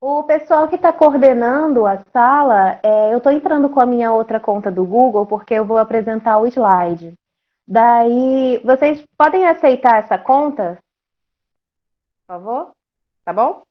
O pessoal que está coordenando a sala, eu estou entrando com a minha outra conta do Google porque eu vou apresentar o slide. Daí, vocês podem aceitar essa conta, por favor? Tá bom?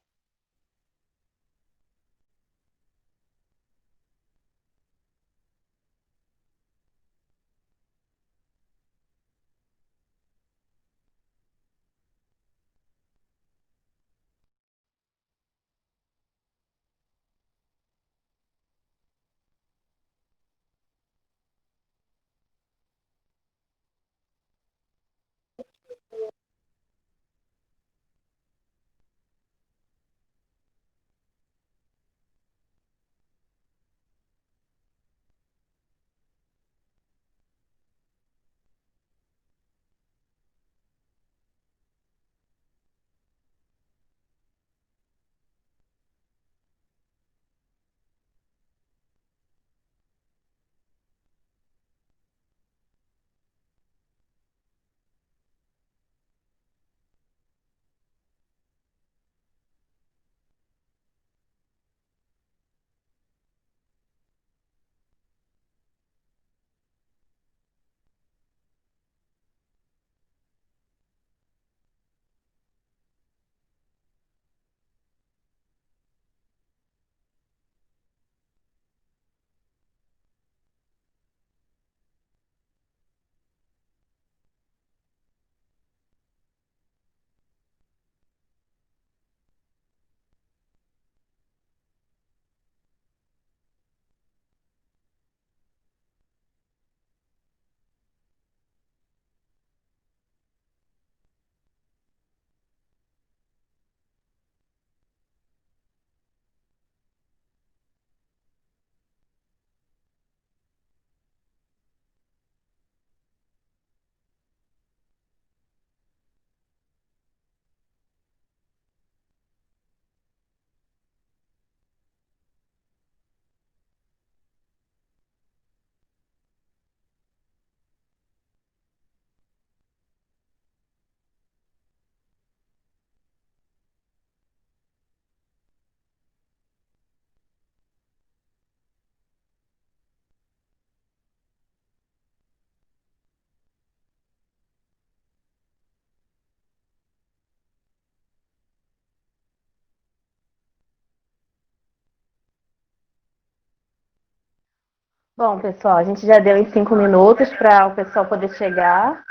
Bom, pessoal, a gente já deu em 5 minutos para o pessoal poder chegar.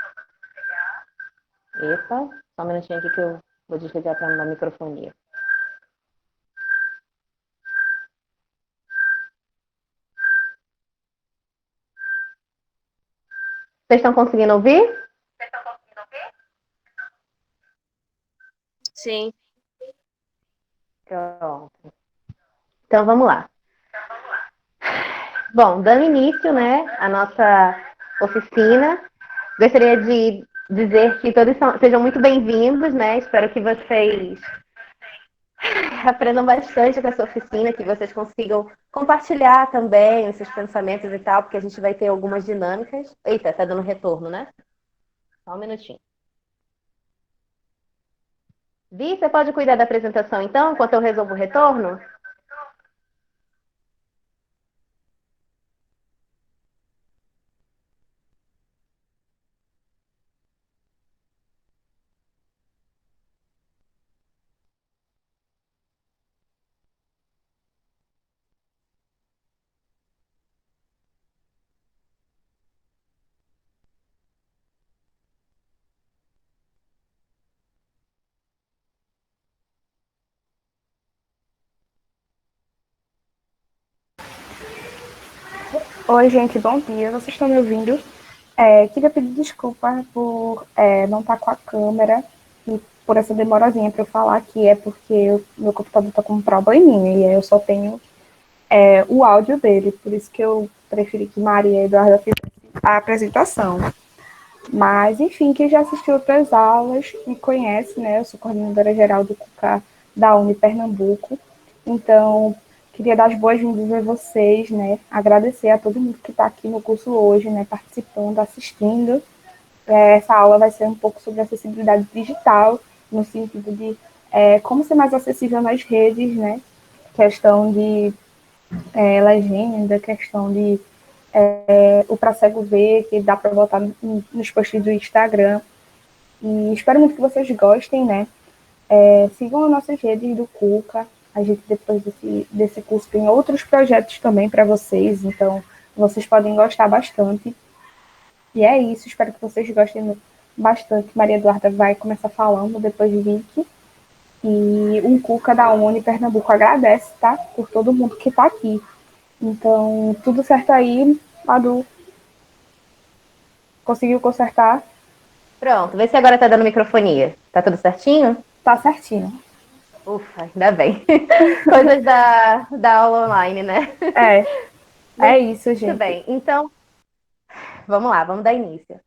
Epa, só um minutinho aqui que eu vou desligar para a microfonia. Vocês estão conseguindo ouvir? Sim. Pronto. Então vamos lá. Bom, dando início, né, à nossa oficina, gostaria de dizer que todos sejam muito bem-vindos, né? Espero que vocês aprendam bastante com essa oficina, que vocês consigam compartilhar também os seus pensamentos e tal, porque a gente vai ter algumas dinâmicas. Eita, tá dando retorno, né? Só um minutinho. Vi, você pode cuidar da apresentação então, enquanto eu resolvo o retorno? Oi, gente, bom dia. Vocês estão me ouvindo? Queria pedir desculpa por não estar com a câmera e por essa demorazinha para eu falar aqui. É porque meu computador está com um probleminha e aí eu só tenho o áudio dele. Por isso que eu preferi que Maria e Eduarda fizessem a apresentação. Mas, enfim, quem já assistiu outras aulas me conhece, né? Eu sou coordenadora geral do CUCA da Uni Pernambuco. Então, queria dar as boas-vindas a vocês, né? Agradecer a todo mundo que está aqui no curso hoje, né? Participando, assistindo. Essa aula vai ser um pouco sobre acessibilidade digital, no sentido de como ser mais acessível nas redes, né? questão de legenda, questão de o Pra Cego Ver, que dá para botar nos posts do Instagram. E espero muito que vocês gostem, né? Sigam as nossas redes do Cuca. A gente, depois desse curso, tem outros projetos também para vocês, então vocês podem gostar bastante. E é isso, espero que vocês gostem bastante. Maria Eduarda vai começar falando, depois de Vicky. E o Cuca da Uni Pernambuco agradece, tá? Por todo mundo que está aqui. Então, tudo certo aí, Madu? Conseguiu consertar? Pronto, vê se agora tá dando microfonia. Tá tudo certinho? Tá certinho. Ufa, ainda bem. Coisas da aula online, né? É isso, Muito gente. bem, então, vamos lá, vamos dar início.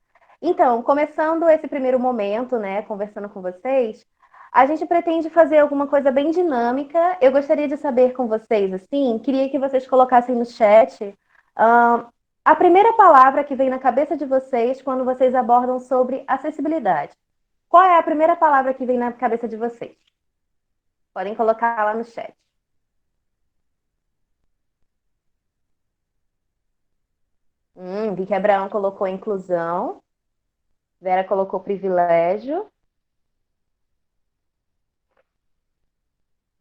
Então, começando esse primeiro momento, né, conversando com vocês, a gente pretende fazer alguma coisa bem dinâmica. Eu gostaria de saber com vocês, assim, queria que vocês colocassem no chat, a primeira palavra que vem na cabeça de vocês quando vocês abordam sobre acessibilidade. Qual é a primeira palavra que vem na cabeça de vocês? Podem colocar lá no chat. Vicky Abraão colocou inclusão. Vera colocou privilégio.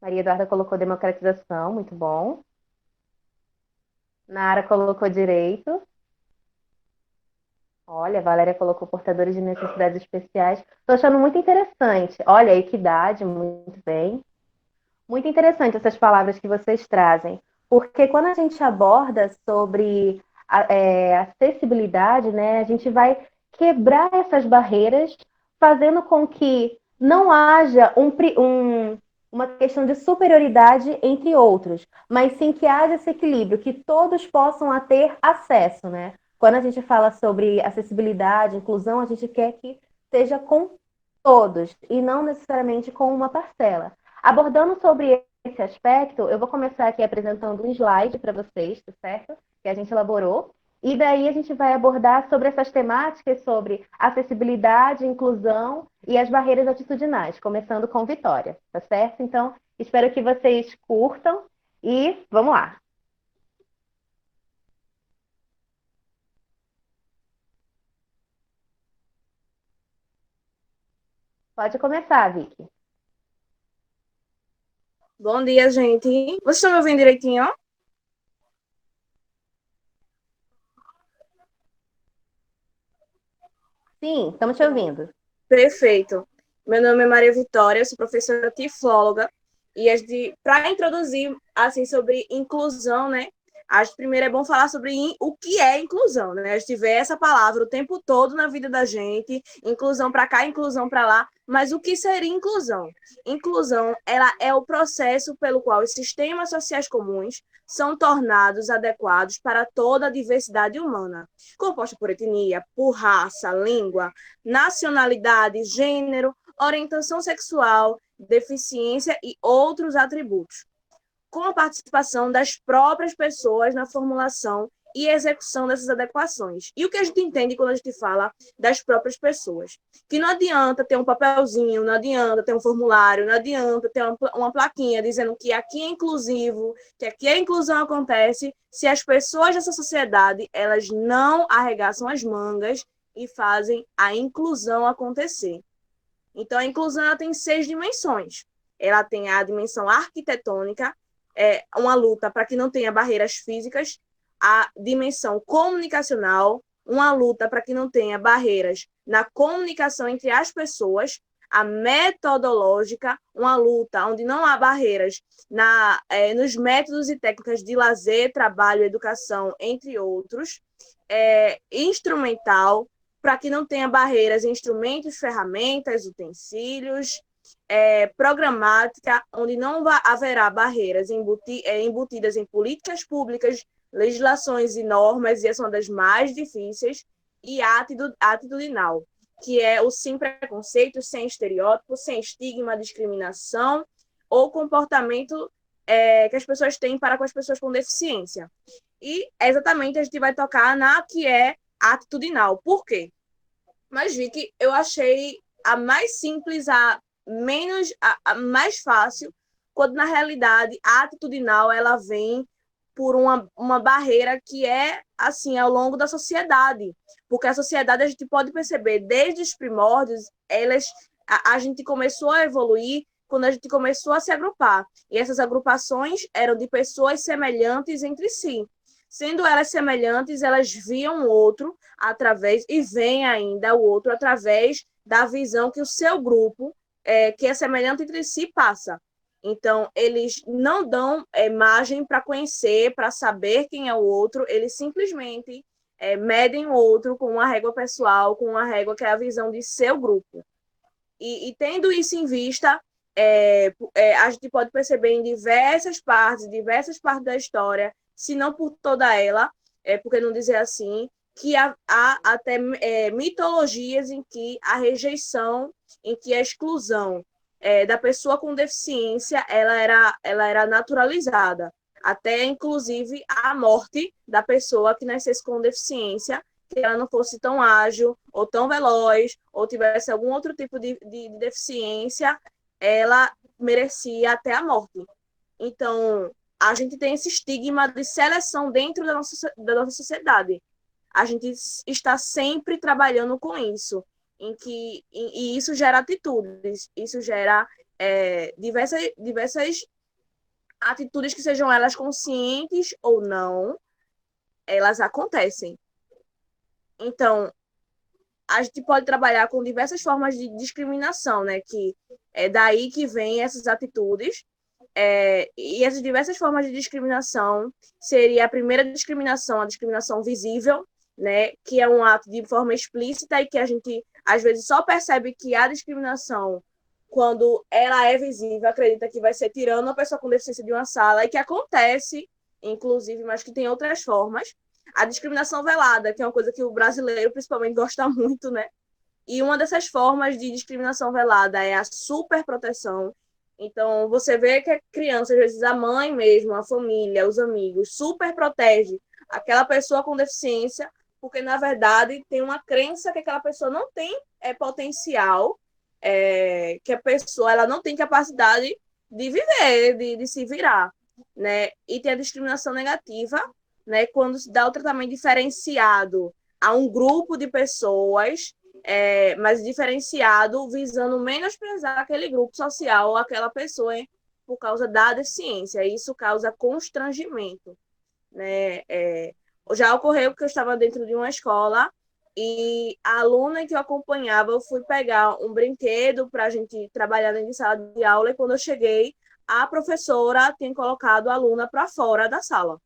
Maria Eduarda colocou democratização, muito bom. Nara colocou direito. Olha, a Valéria colocou portadores de necessidades especiais. Estou achando muito interessante. Olha, equidade, muito bem. Muito interessante essas palavras que vocês trazem, porque quando a gente aborda sobre acessibilidade, né, a gente vai quebrar essas barreiras, fazendo com que não haja uma questão de superioridade entre outros, mas sim que haja esse equilíbrio, que todos possam ter acesso, né? Quando a gente fala sobre acessibilidade, inclusão, a gente quer que seja com todos e não necessariamente com uma parcela. Abordando sobre esse aspecto, eu vou começar aqui apresentando um slide para vocês, tá certo? Que a gente elaborou. E daí a gente vai abordar sobre essas temáticas, sobre acessibilidade, inclusão e as barreiras atitudinais, começando com Vitória, tá certo? Então, espero que vocês curtam e vamos lá. Pode começar, Vicky. Bom dia, gente. Vocês estão me ouvindo direitinho? Sim, estamos te ouvindo. Perfeito. Meu nome é Maria Vitória, eu sou professora tiflóloga e para introduzir assim sobre inclusão, né? Acho que primeiro é bom falar sobre o que é inclusão, né? A gente vê essa palavra o tempo todo na vida da gente, inclusão para cá, inclusão para lá, mas o que seria inclusão? Inclusão, ela é o processo pelo qual os sistemas sociais comuns são tornados adequados para toda a diversidade humana, composta por etnia, por raça, língua, nacionalidade, gênero, orientação sexual, deficiência e outros atributos, com a participação das próprias pessoas na formulação e execução dessas adequações. E o que a gente entende quando a gente fala das próprias pessoas? Que não adianta ter um papelzinho, não adianta ter um formulário, não adianta ter uma plaquinha dizendo que aqui é inclusivo, que aqui a inclusão acontece, se as pessoas dessa sociedade elas não arregaçam as mangas e fazem a inclusão acontecer. Então, a inclusão ela tem 6 dimensões. Ela tem a dimensão arquitetônica, uma luta para que não tenha barreiras físicas, a dimensão comunicacional, uma luta para que não tenha barreiras na comunicação entre as pessoas, a metodológica, uma luta onde não há barreiras nos métodos e técnicas de lazer, trabalho, educação, entre outros, instrumental, para que não tenha barreiras em instrumentos, ferramentas, utensílios, programática, onde não haverá barreiras embutidas em políticas públicas, legislações e normas, e essa é uma das mais difíceis, e atitudinal, que é o sem preconceito, sem estereótipo, sem estigma, discriminação ou comportamento que as pessoas têm para com as pessoas com deficiência. E exatamente a gente vai tocar na que é atitudinal. Por quê? Mas vi que eu achei a mais simples, a mais fácil, quando na realidade a atitudinal ela vem por uma barreira que é assim ao longo da sociedade, porque a sociedade a gente pode perceber desde os primórdios, a gente começou a evoluir quando a gente começou a se agrupar, e essas agrupações eram de pessoas semelhantes entre si. Sendo elas semelhantes, elas viam o outro através, e veem ainda o outro através da visão que o seu grupo, que é semelhante entre si, passa. Então, eles não dão margem para conhecer, para saber quem é o outro, eles simplesmente medem o outro com uma régua pessoal, com uma régua que é a visão de seu grupo. E tendo isso em vista, a gente pode perceber em diversas partes da história, se não por toda ela, porque não dizer assim, que há até mitologias em que a rejeição, em que a exclusão da pessoa com deficiência ela era naturalizada, até inclusive a morte da pessoa que nascesse com deficiência, que ela não fosse tão ágil, ou tão veloz, ou tivesse algum outro tipo de deficiência, ela merecia até a morte. Então, a gente tem esse estigma de seleção dentro da nossa sociedade. A gente está sempre trabalhando com isso, e isso gera atitudes, isso gera diversas atitudes que sejam elas conscientes ou não, elas acontecem. Então, a gente pode trabalhar com diversas formas de discriminação, né? Que é daí que vem essas atitudes. E essas diversas formas de discriminação seria a primeira discriminação, a discriminação visível, né? Que é um ato de forma explícita e que a gente, às vezes, só percebe que há discriminação quando ela é visível, acredita que vai ser tirando a pessoa com deficiência de uma sala, e que acontece, inclusive, mas que tem outras formas. A discriminação velada, que é uma coisa que o brasileiro, principalmente, gosta muito, né? E uma dessas formas de discriminação velada é a superproteção. Então, você vê que a criança, às vezes a mãe mesmo, a família, os amigos, super protege aquela pessoa com deficiência, porque, na verdade, tem uma crença que aquela pessoa não tem potencial, que a pessoa ela não tem capacidade de viver, de se virar, né? E tem a discriminação negativa, né, quando se dá o tratamento diferenciado a um grupo de pessoas, mas diferenciado visando menosprezar aquele grupo social ou aquela pessoa, por causa da deficiência. Isso causa constrangimento, né? Já ocorreu que eu estava dentro de uma escola e a aluna que eu acompanhava, eu fui pegar um brinquedo para a gente trabalhar dentro de sala de aula, e quando eu cheguei, a professora tinha colocado a aluna para fora da sala.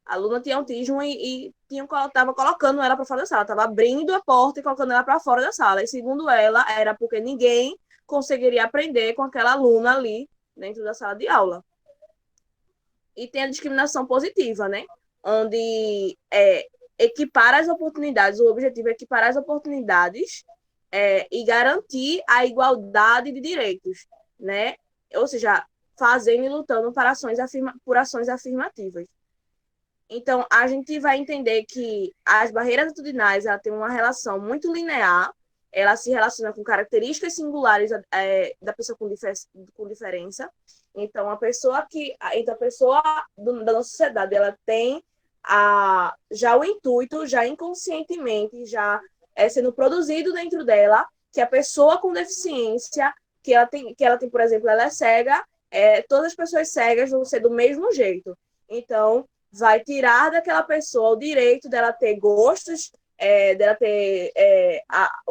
A aluna tinha autismo e estava colocando ela para fora da sala, estava abrindo a porta e colocando ela para fora da sala. E segundo ela, era porque ninguém conseguiria aprender com aquela aluna ali dentro da sala de aula. E tem a discriminação positiva, né? Onde equipar as oportunidades, o objetivo é equiparar as oportunidades e garantir a igualdade de direitos, né? Ou seja, fazendo e lutando por ações afirmativas. Então, a gente vai entender que as barreiras atitudinais ela tem uma relação muito linear, ela se relaciona com características singulares da pessoa com diferença. Então, a pessoa da nossa sociedade, ela tem já o intuito, já inconscientemente, já sendo produzido dentro dela, que a pessoa com deficiência, que ela tem, por exemplo, ela é cega, todas as pessoas cegas vão ser do mesmo jeito. Então, vai tirar daquela pessoa o direito dela ter gostos,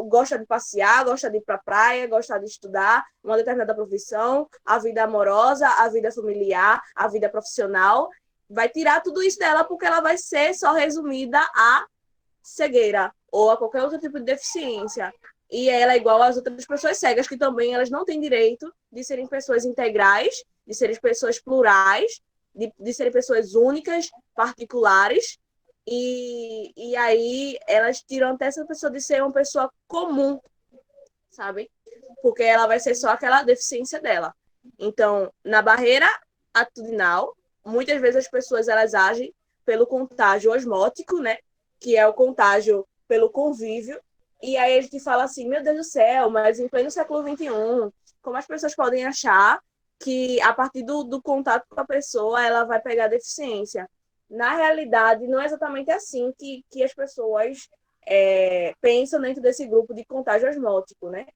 gosta de passear, gosta de ir para a praia, gosta de estudar uma determinada profissão, a vida amorosa, a vida familiar, a vida profissional. Vai tirar tudo isso dela porque ela vai ser só resumida à cegueira ou a qualquer outro tipo de deficiência. E ela é igual às outras pessoas cegas, que também elas não têm direito de serem pessoas integrais, de serem pessoas plurais, de serem pessoas únicas, particulares, e aí elas tiram até essa pessoa de ser uma pessoa comum, sabe? Porque ela vai ser só aquela deficiência dela. Então, na barreira atitudinal, muitas vezes as pessoas elas agem pelo contágio osmótico, né? Que é o contágio pelo convívio, e aí a gente fala assim, meu Deus do céu, mas em pleno século XXI, como as pessoas podem achar que a partir do contato com a pessoa, ela vai pegar a deficiência. Na realidade, não é exatamente assim que as pessoas pensam dentro desse grupo de contágio osmótico, né?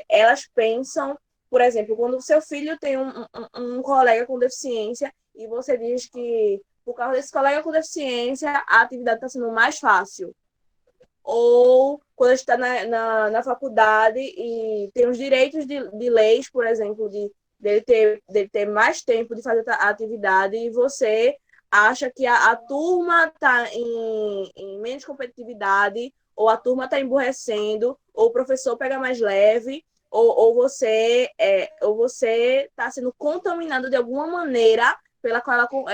Elas pensam, por exemplo, quando o seu filho tem um colega com deficiência e você diz que, por causa desse colega com deficiência, a atividade está sendo mais fácil. Ou quando a gente está na faculdade e tem os direitos de leis, por exemplo, dele ter mais tempo de fazer a atividade e você acha que a turma está em menos competitividade, ou a turma está emburrecendo, ou o professor pega mais leve, ou você está sendo contaminado de alguma maneira pela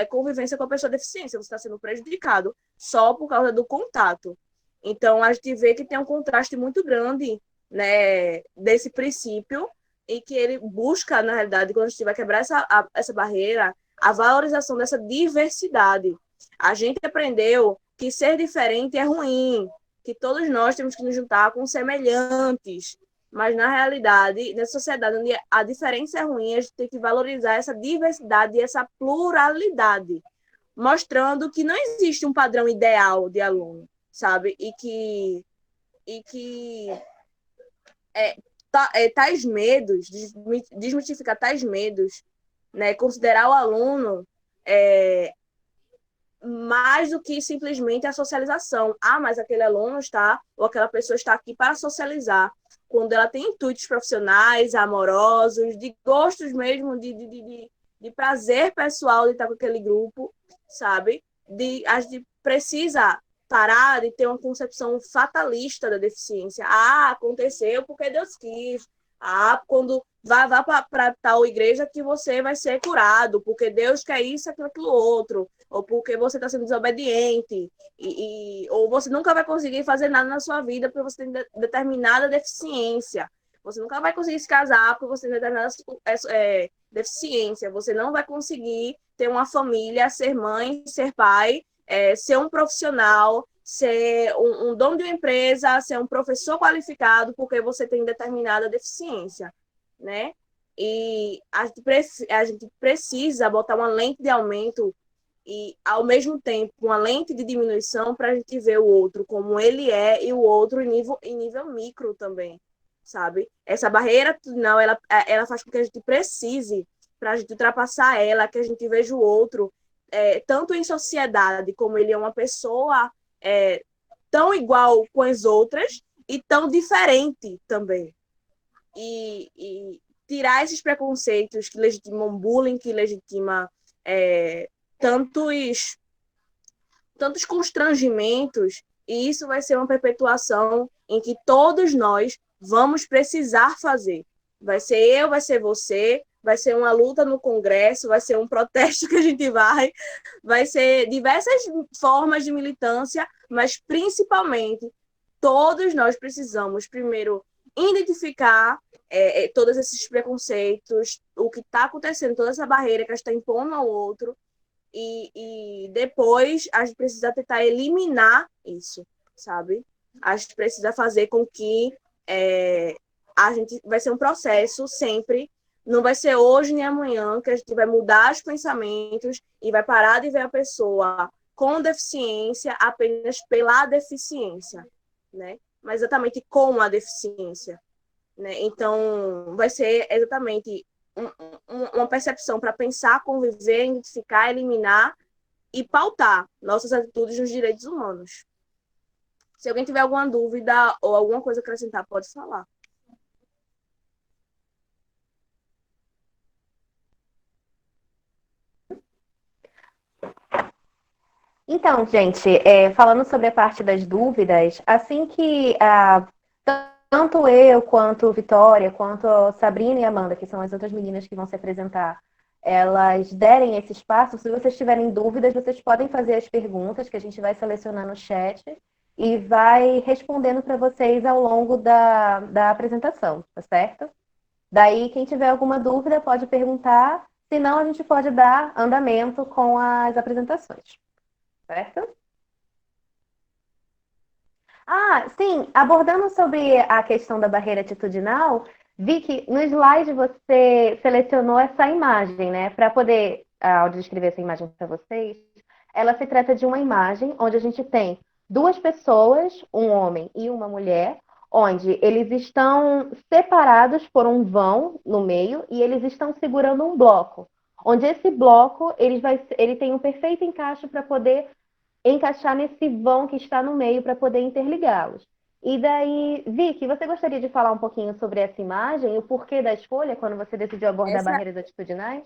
convivência com a pessoa deficiência. Você está sendo prejudicado só por causa do contato. Então, a gente vê que tem um contraste muito grande, né, desse princípio, e que ele busca, na realidade, quando a gente vai quebrar essa barreira, a valorização dessa diversidade. A gente aprendeu que ser diferente é ruim, que todos nós temos que nos juntar com semelhantes, mas, na realidade, nessa sociedade onde a diferença é ruim, a gente tem que valorizar essa diversidade e essa pluralidade, mostrando que não existe um padrão ideal de aluno, sabe? E que tais medos, desmistificar tais medos, né? Considerar o aluno mais do que simplesmente a socialização. Ah, mas aquele aluno está, ou aquela pessoa está aqui para socializar. Quando ela tem intuitos profissionais, amorosos, de gostos mesmo, de prazer pessoal de estar com aquele grupo, sabe? A gente precisa parar de ter uma concepção fatalista da deficiência. Ah, aconteceu porque Deus quis. Ah, quando vá para tal igreja que você vai ser curado, porque Deus quer isso, aquilo outro, ou porque você está sendo desobediente, ou você nunca vai conseguir fazer nada na sua vida porque você tem determinada deficiência. Você nunca vai conseguir se casar porque você tem determinada deficiência. Você não vai conseguir ter uma família, ser mãe, ser pai, ser um profissional, ser um dono de uma empresa, ser um professor qualificado, porque você tem determinada deficiência, né? E a gente precisa botar uma lente de aumento e, ao mesmo tempo, uma lente de diminuição para a gente ver o outro como ele é e o outro em nível micro também, sabe? Essa barreira atitudinal, ela faz com que a gente precise, para a gente ultrapassar ela, que a gente veja o outro tanto em sociedade, como ele é uma pessoa tão igual com as outras e tão diferente também. E tirar esses preconceitos que legitimam bullying, que legitima tantos constrangimentos, e isso vai ser uma perpetuação em que todos nós vamos precisar fazer. Vai ser eu, vai ser você, vai ser uma luta no Congresso, vai ser um protesto que a gente vai ser diversas formas de militância, mas principalmente todos nós precisamos, primeiro, identificar todos esses preconceitos, o que está acontecendo, toda essa barreira que a gente está impondo ao outro, e depois a gente precisa tentar eliminar isso, sabe? A gente precisa fazer com que a gente vai ser um processo sempre, não vai ser hoje nem amanhã que a gente vai mudar os pensamentos e vai parar de ver a pessoa com deficiência apenas pela deficiência, né? Mas exatamente com a deficiência, né? Então, vai ser exatamente uma percepção para pensar, conviver, identificar, eliminar e pautar nossas atitudes nos direitos humanos. Se alguém tiver alguma dúvida ou alguma coisa a acrescentar, pode falar. Então, gente, falando sobre a parte das dúvidas, assim que tanto eu, quanto Vitória, quanto a Sabrina e Amanda, que são as outras meninas que vão se apresentar, elas derem esse espaço, se vocês tiverem dúvidas, vocês podem fazer as perguntas que a gente vai selecionar no chat e vai respondendo para vocês ao longo da apresentação, tá certo? Daí, quem tiver alguma dúvida pode perguntar, senão a gente pode dar andamento com as apresentações, certo? Ah, sim, abordando sobre a questão da barreira atitudinal, Vi que no slide você selecionou essa imagem, né? Para poder, ao descrever essa imagem para vocês, ela se trata de uma imagem onde a gente tem duas pessoas, um homem e uma mulher, onde eles estão separados por um vão no meio e eles estão segurando um bloco. Onde esse bloco ele tem um perfeito encaixe para poder encaixar nesse vão que está no meio para poder interligá-los. E daí, Vicky, você gostaria de falar um pouquinho sobre essa imagem e o porquê da escolha quando você decidiu abordar Essa, barreiras atitudinais?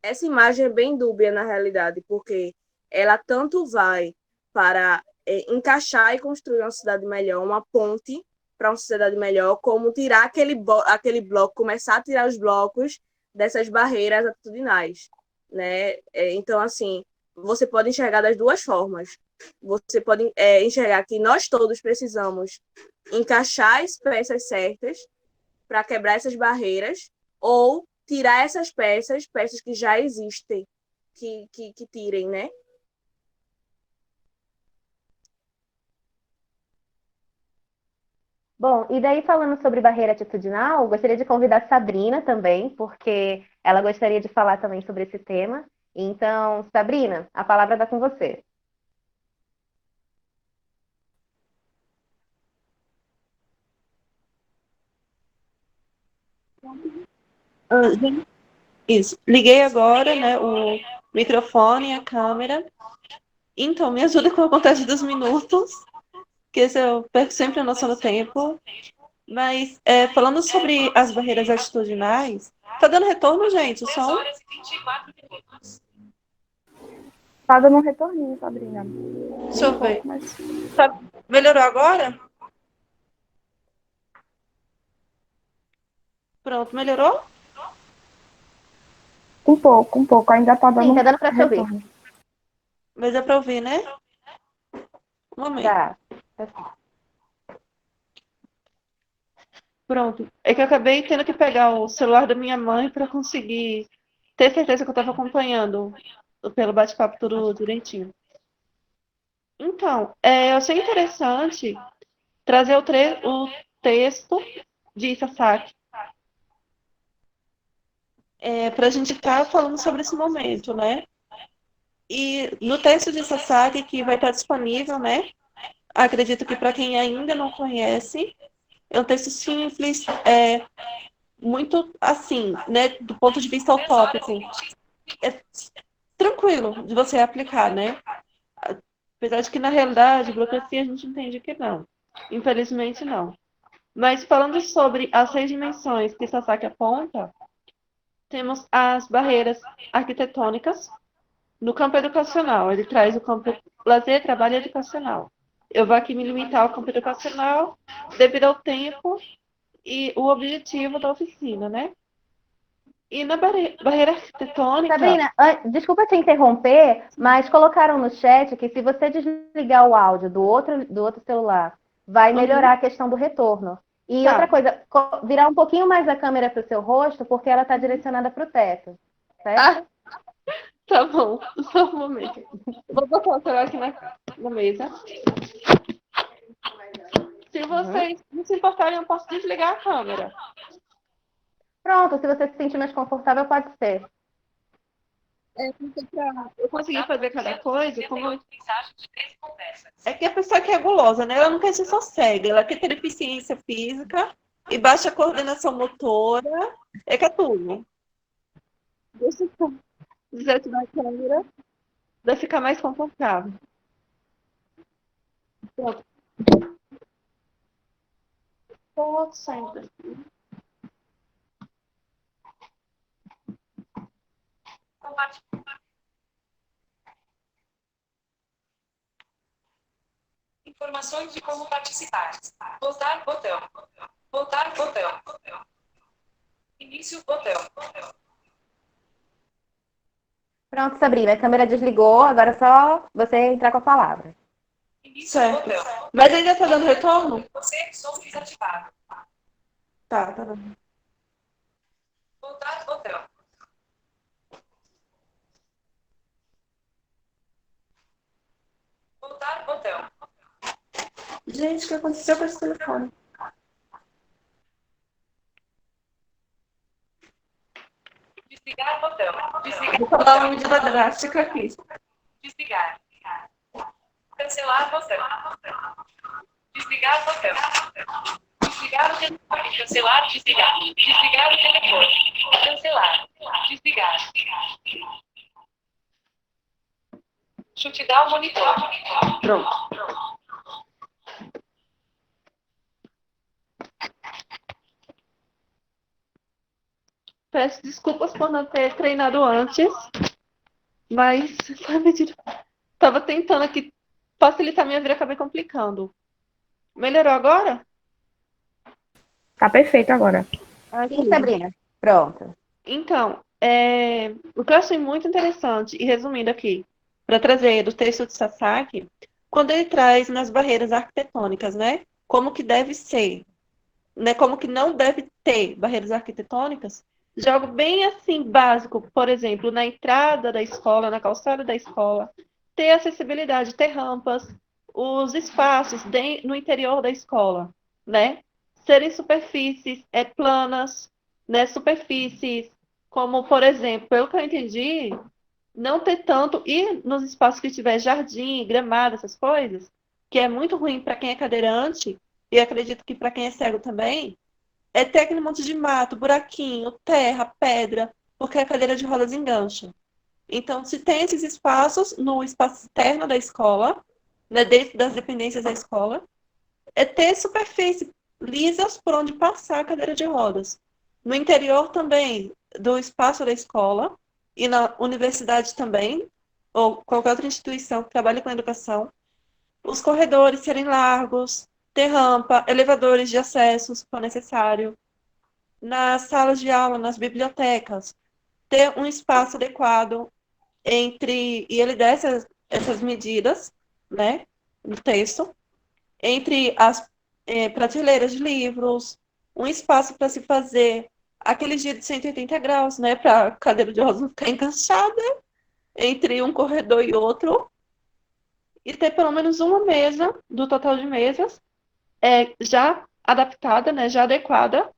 essa imagem é bem dúbia, na realidade, porque ela tanto vai para encaixar e construir uma cidade melhor, uma ponte para uma sociedade melhor, como tirar aquele bloco, começar a tirar os blocos dessas barreiras atitudinais, né? Então, assim, você pode enxergar das duas formas. Você pode enxergar que nós todos precisamos encaixar as peças certas para quebrar essas barreiras, ou tirar essas peças, peças que já existem, que tirem, né? Bom, e daí falando sobre barreira atitudinal, gostaria de convidar a Sabrina também, porque ela gostaria de falar também sobre esse tema. Então, Sabrina, a palavra está com você. Gente, isso. Liguei agora, né, o microfone e a câmera. Então, me ajuda com a contagem dos minutos, que esse eu perco sempre a noção do tempo. Mas, falando sobre as barreiras atitudinais, tá dando retorno, gente, o som? Tá dando um retorninho, Sabrina. Deixa Um eu ver. pouco, mas Tá- Melhorou agora? Pronto, melhorou? um pouco. Ainda tá Sim, dando tá um dando para te ouvir. retorno. Mas é pra ouvir, né? Um momento. Tá. Pronto. É que eu acabei tendo que pegar o celular da minha mãe para conseguir ter certeza que eu estava acompanhando pelo bate-papo tudo direitinho. Então, eu achei interessante trazer o texto de Sasaki para a gente estar falando sobre esse momento, né? E no texto de Sasaki, que vai estar disponível, né? Acredito que para quem ainda não conhece, é um texto simples, muito assim, né? Do ponto de vista utópico. É tranquilo de você aplicar, né? Apesar de que, na realidade, burocracia a gente entende que não. Infelizmente, não. Mas falando sobre as 6 dimensões que Sasaki aponta, temos as barreiras arquitetônicas no campo educacional. Ele traz o campo lazer, trabalho e educacional. Eu vou aqui me limitar ao campo educacional devido ao tempo e o objetivo da oficina, né? E na barreira arquitetônica, Sabrina, desculpa te interromper, mas colocaram no chat que se você desligar o áudio do outro celular, vai uhum, melhorar a questão do retorno. E outra tá, coisa, virar um pouquinho mais a câmera para o seu rosto, porque ela está direcionada para o teto, ah, certo? tá bom, só um momento. Vou botar o celular aqui na mesa. Se Uhum. vocês não se importarem, eu posso desligar a câmera. Pronto, se você se sentir mais confortável, pode ser. Porque pra eu conseguir fazer cada coisa, é que a pessoa que é gulosa, né? Ela não quer ser só cega, ela quer ter deficiência física e baixa coordenação motora, é que é tudo. Deixa eu desativar a câmera para ficar mais confortável. Pronto. Tô saindo. Informações de como participar. Voltar botão. Voltar botão. Início botão. Pronto, Sabrina, a câmera desligou, agora é só você entrar com a palavra. Certo. Mas ainda tá dando retorno? Você som desativado. Tá dando. Voltar botão. Voltar botão. Gente, o que aconteceu com esse telefone? Desligar botão. Desligar. Vou falar uma medida drástica aqui. Desligar. Cancelar botão. Desligar botão. Desligar o telefone. Cancelar, desligar. Desligar o telefone. Cancelar. Desligar. Chutear o monitor. Pronto. Peço desculpas por não ter treinado antes, mas foi medida. Estava tentando aqui facilitar minha vida, acabei complicando. Melhorou agora? Tá perfeito agora. Sim, Sabrina. Pronto. Então, o que eu achei muito interessante, e resumindo aqui, para trazer do texto de Sasaki, quando ele traz nas barreiras arquitetônicas, né? Como que deve ser, né? Como que não deve ter barreiras arquitetônicas, de algo bem assim básico, por exemplo, na entrada da escola, na calçada da escola, ter acessibilidade, ter rampas, os espaços no interior da escola, né? Serem superfícies planas, né? Superfícies como, por exemplo, pelo que eu entendi, não ter tanto, e nos espaços que tiver jardim, gramado, essas coisas, que é muito ruim para quem é cadeirante, e acredito que para quem é cego também, é ter aquele monte de mato, buraquinho, terra, pedra, porque a cadeira de rodas engancha. Então, se tem esses espaços no espaço externo da escola, né, dentro das dependências da escola, é ter superfície lisas por onde passar a cadeira de rodas. No interior também do espaço da escola e na universidade também, ou qualquer outra instituição que trabalhe com a educação, os corredores serem largos, ter rampa, elevadores de acesso, se for necessário. Nas salas de aula, nas bibliotecas, ter um espaço adequado entre, e ele dá essas medidas, né, no texto, entre as prateleiras de livros, um espaço para se fazer aquele giro de 180 graus, né, para a cadeira de rodas não ficar enganchada entre um corredor e outro, e ter pelo menos uma mesa do total de mesas já adaptada, né, já adequada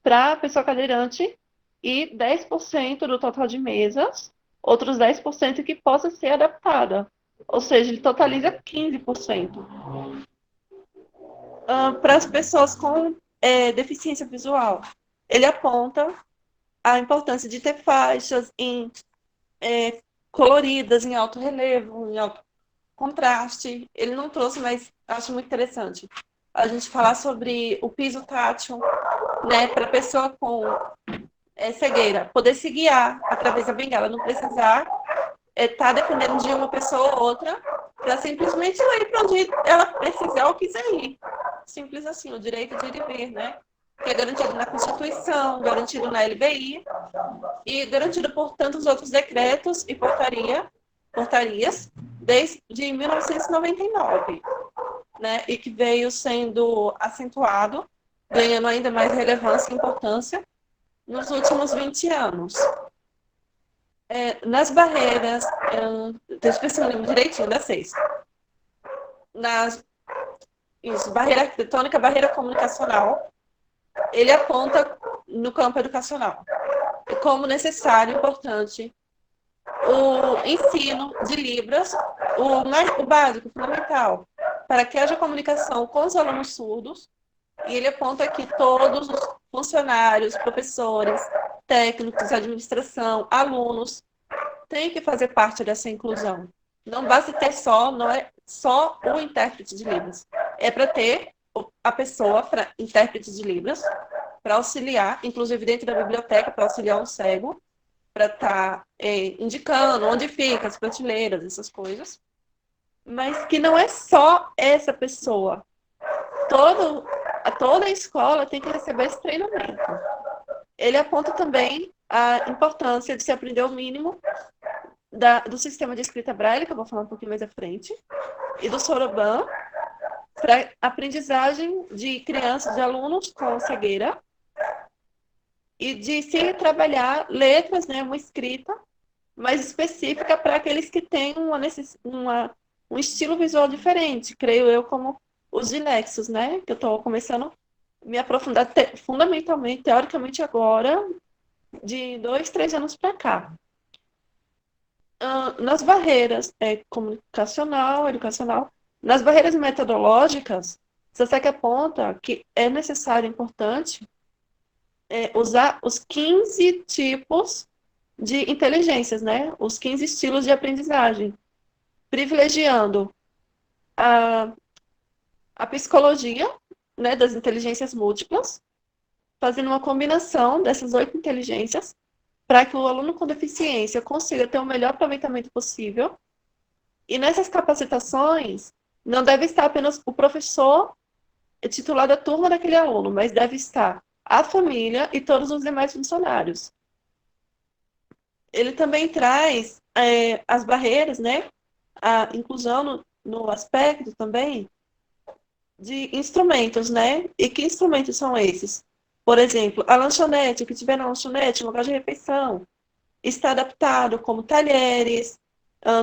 para a pessoa cadeirante e 10% do total de mesas, outros 10% que possa ser adaptada. Ou seja, ele totaliza 15%. Para as pessoas com deficiência visual, ele aponta a importância de ter faixas coloridas, em alto relevo, em alto contraste. Ele não trouxe, mas acho muito interessante a gente falar sobre o piso tátil, né, para a pessoa com cegueira poder se guiar através da bengala, não precisar estar dependendo de uma pessoa ou outra para simplesmente ir para onde ela precisar ou quiser ir. Simples assim, o direito de ir e vir, né? Que é garantido na Constituição, garantido na LBI e garantido por tantos outros decretos e portarias desde 1999, né? E que veio sendo acentuado, ganhando ainda mais relevância e importância nos últimos 20 anos. Nas barreiras, deixa eu ver se eu lembro direitinho das 6. Barreira arquitetônica, barreira comunicacional, ele aponta no campo educacional como necessário, importante, o ensino de Libras, o básico, fundamental, para que haja comunicação com os alunos surdos, e ele aponta que todos os funcionários, professores, técnicos, administração, alunos, têm que fazer parte dessa inclusão. Não basta ter não é só o intérprete de Libras. É para ter a pessoa, intérprete de Libras, para auxiliar, inclusive dentro da biblioteca, para auxiliar um cego, para estar indicando onde fica as prateleiras, essas coisas. Mas que não é só essa pessoa. Toda a escola tem que receber esse treinamento. Ele aponta também a importância de se aprender o mínimo do sistema de escrita braille, que eu vou falar um pouquinho mais à frente, e do Soroban, para aprendizagem de crianças, de alunos com cegueira, e de se trabalhar letras, né, uma escrita mais específica para aqueles que têm um estilo visual diferente, creio eu, como os dilexos, né, que eu estou começando a me aprofundar fundamentalmente, teoricamente agora, de 2, 3 anos para cá. Nas barreiras comunicacional, educacional, nas barreiras metodológicas, você que aponta que é necessário, importante, usar os 15 tipos de inteligências, né? Os 15 estilos de aprendizagem, privilegiando a, a psicologia, né, das inteligências múltiplas, fazendo uma combinação dessas 8 inteligências para que o aluno com deficiência consiga ter o melhor aproveitamento possível. E nessas capacitações, não deve estar apenas o professor titular da turma daquele aluno, mas deve estar a família e todos os demais funcionários. Ele também traz as barreiras, né? A inclusão no aspecto também de instrumentos, né? E que instrumentos são esses? Por exemplo, a lanchonete, o que tiver na lanchonete, um lugar de refeição, está adaptado como talheres,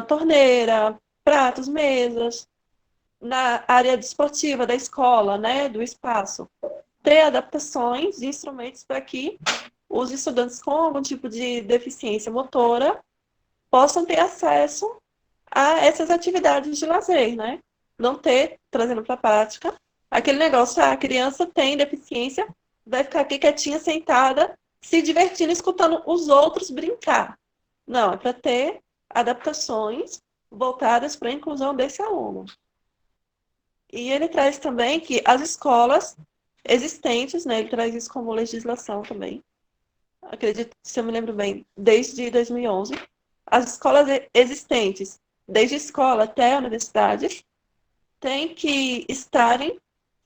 torneira, pratos, mesas. Na área desportiva da escola, né, do espaço, ter adaptações de instrumentos para que os estudantes com algum tipo de deficiência motora possam ter acesso a essas atividades de lazer, né? Não ter, trazendo para a prática, aquele negócio, a criança tem deficiência, vai ficar aqui quietinha, sentada, se divertindo, escutando os outros brincar. Não, é para ter adaptações voltadas para a inclusão desse aluno. E ele traz também que as escolas existentes, né, ele traz isso como legislação também, acredito, se eu me lembro bem, desde 2011, as escolas existentes, desde a escola até a universidade, têm que estarem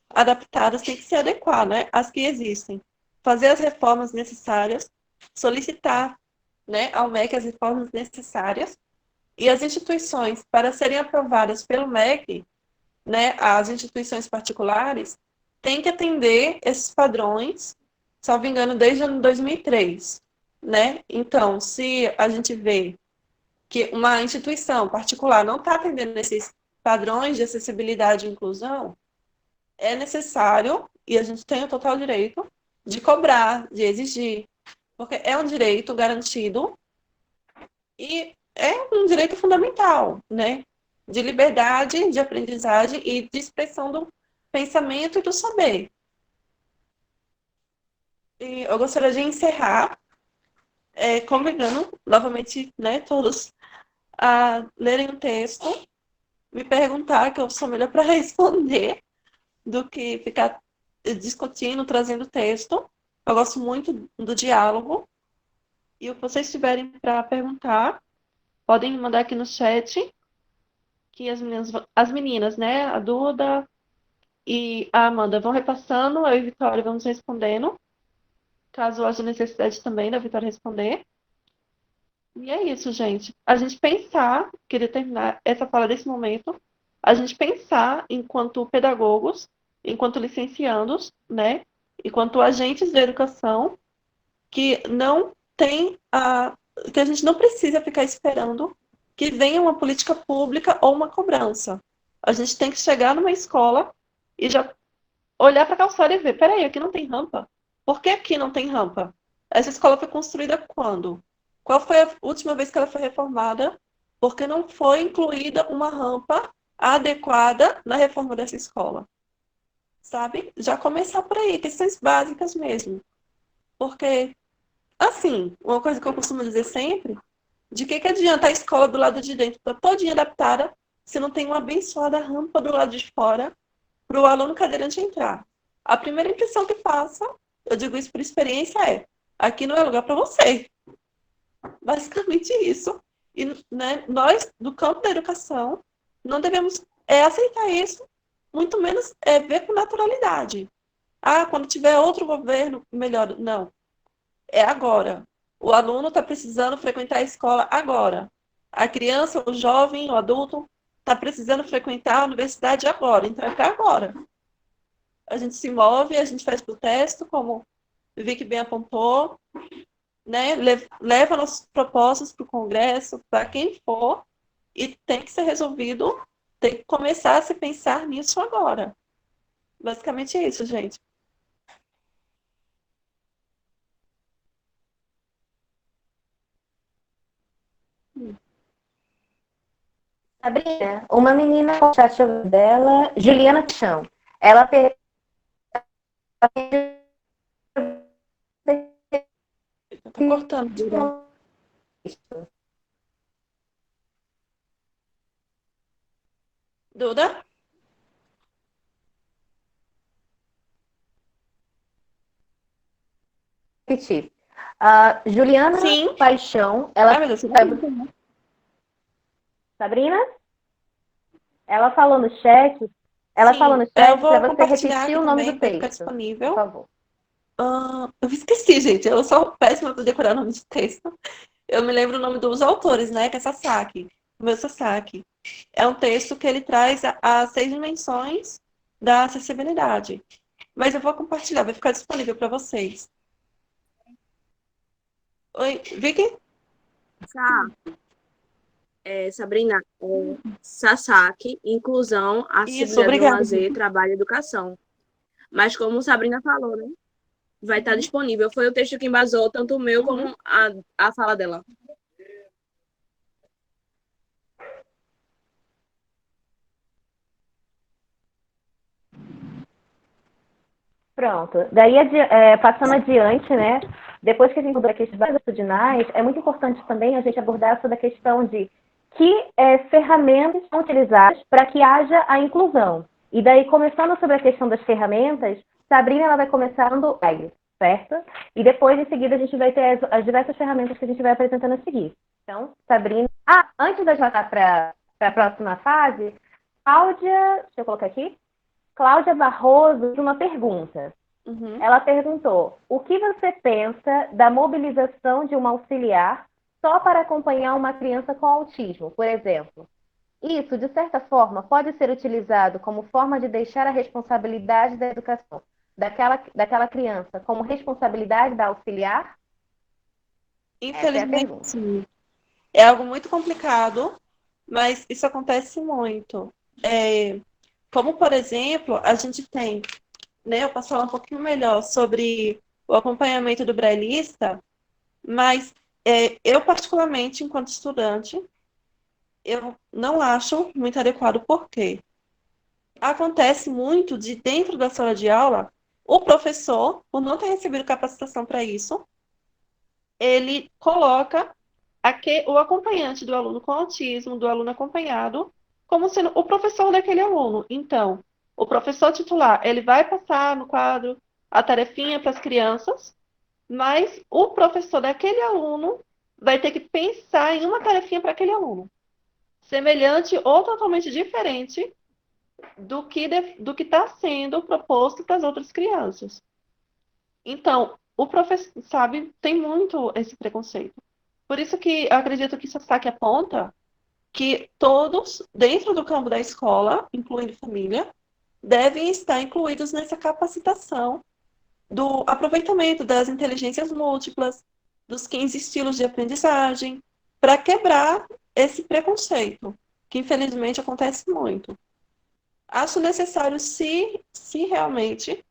adaptadas, têm que se adequar, né, às que existem, fazer as reformas necessárias, solicitar, né, ao MEC as reformas necessárias, e as instituições, para serem aprovadas pelo MEC, né, as instituições particulares, têm que atender esses padrões, salvo engano, desde o ano 2003, né? Então, se a gente vê que uma instituição particular não está atendendo esses padrões de acessibilidade e inclusão, é necessário, e a gente tem o total direito, de cobrar, de exigir, porque é um direito garantido e é um direito fundamental, né? De liberdade, de aprendizagem e de expressão do pensamento e do saber. E eu gostaria de encerrar convidando novamente, né, todos a lerem o texto, me perguntar, que eu sou melhor para responder do que ficar discutindo, trazendo texto. Eu gosto muito do diálogo. E o que vocês tiverem para perguntar, podem me mandar aqui no chat, que as meninas, né, a Duda e a Amanda vão repassando, eu e a Vitória vamos respondendo, caso haja necessidade também da Vitória responder. E é isso, gente. A gente pensar, queria terminar essa fala desse momento, a gente pensar enquanto pedagogos, enquanto licenciandos, né, enquanto agentes da educação, que não tem que a gente não precisa ficar esperando que venha uma política pública ou uma cobrança. A gente tem que chegar numa escola e já olhar para a calçada e ver, peraí, aqui não tem rampa? Por que aqui não tem rampa? Essa escola foi construída quando? Qual foi a última vez que ela foi reformada? Porque não foi incluída uma rampa adequada na reforma dessa escola. Sabe? Já começar por aí, questões básicas mesmo. Porque, assim, uma coisa que eu costumo dizer sempre, de que adianta a escola do lado de dentro estar todinha adaptada se não tem uma abençoada rampa do lado de fora para o aluno cadeirante entrar? A primeira impressão que passa, eu digo isso por experiência, aqui não é lugar para você. Basicamente isso. E, né, nós, do campo da educação, não devemos aceitar isso, muito menos ver com naturalidade. Ah, quando tiver outro governo, melhor. Não. É agora. O aluno está precisando frequentar a escola agora. A criança, o jovem, o adulto, está precisando frequentar a universidade agora. Então, é para agora. A gente se move, a gente faz protesto, como o Vicky bem apontou, né? Leva nossas propostas para o Congresso, para quem for, e tem que ser resolvido, tem que começar a se pensar nisso agora. Basicamente é isso, gente. Sabrina, uma menina no chat dela, Juliana Chão, ela perguntou Tô cortando, Duda. Duda? repetir. Juliana Sim. Paixão, Ai, meu Deus, você não tá me Sabrina? Ela falou no chat, ela falou Sim, no eu chat para vou você compartilhar repetir aqui o nome do também, vai ficar texto, por disponível. favor. Eu esqueci, gente, eu sou péssima para decorar o nome de texto. Eu me lembro o nome dos autores, né, que é Sasaki, o meu Sasaki. É um texto que ele traz as 6 dimensões da acessibilidade. Mas eu vou compartilhar, vai ficar disponível para vocês. Oi, Vicky? Sabrina, Sasaki, inclusão, Isso, acessibilidade no obrigada, lazer, Vicky. trabalho e educação. Mas como Sabrina falou, né? Vai estar disponível. Foi o texto que embasou tanto o meu Uhum. como a fala dela. Pronto. Daí, passando adiante, né? Depois que a gente abordar a questão das atitudinais, é muito importante também a gente abordar sobre a questão de que ferramentas são utilizadas para que haja a inclusão. E daí, começando sobre a questão das ferramentas, Sabrina ela vai começando aí, certo? E depois, em seguida, a gente vai ter as diversas ferramentas que a gente vai apresentando a seguir. Então, Sabrina... antes de eu passar para a próxima fase, Cláudia... Deixa eu colocar aqui. Cláudia Barroso, uma pergunta. Uhum. Ela perguntou: o que você pensa da mobilização de um auxiliar só para acompanhar uma criança com autismo, por exemplo? Isso, de certa forma, pode ser utilizado como forma de deixar a responsabilidade da educação daquela criança como responsabilidade da auxiliar? Essa é a Infelizmente, pergunta. sim. É algo muito complicado, mas isso acontece muito. Como, por exemplo, a gente tem, né, eu posso falar um pouquinho melhor sobre o acompanhamento do braillista, mas eu, particularmente, enquanto estudante, eu não acho muito adequado, porque acontece muito de, dentro da sala de aula, o professor, por não ter recebido capacitação para isso, ele coloca o acompanhante do aluno com autismo, do aluno acompanhado, como sendo o professor daquele aluno. Então, o professor titular, ele vai passar no quadro a tarefinha para as crianças, mas o professor daquele aluno vai ter que pensar em uma tarefinha para aquele aluno, semelhante ou totalmente diferente do que está sendo proposto para as outras crianças. Então, o professor, sabe, tem muito esse preconceito. Por isso que eu acredito que Sasaki aponta que todos, dentro do campo da escola, incluindo família, devem estar incluídos nessa capacitação do aproveitamento das inteligências múltiplas, dos 15 estilos de aprendizagem, para quebrar esse preconceito, que infelizmente acontece muito. Acho necessário, se realmente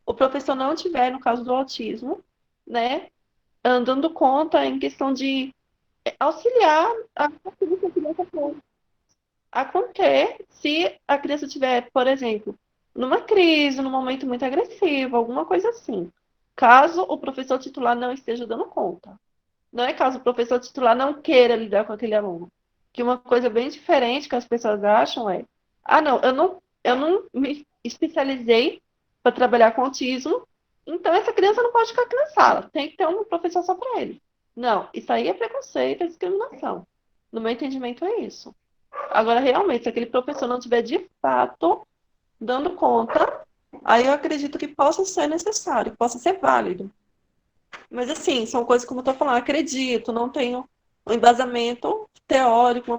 o professor não tiver, no caso do autismo, né, dando conta em questão de auxiliar a criança a conter se a criança tiver, por exemplo, numa crise, num momento muito agressivo, alguma coisa assim. Caso o professor titular não esteja dando conta. Não é caso o professor titular não queira lidar com aquele aluno. Que uma coisa bem diferente que as pessoas acham é: não, eu não me especializei para trabalhar com autismo, então essa criança não pode ficar aqui na sala, tem que ter um professor só para ele. Não, isso aí é preconceito, é discriminação. No meu entendimento é isso. Agora, realmente, se aquele professor não tiver de fato dando conta, aí eu acredito que possa ser necessário, possa ser válido. Mas, assim, são coisas como eu estou falando, acredito, não tenho um embasamento teórico,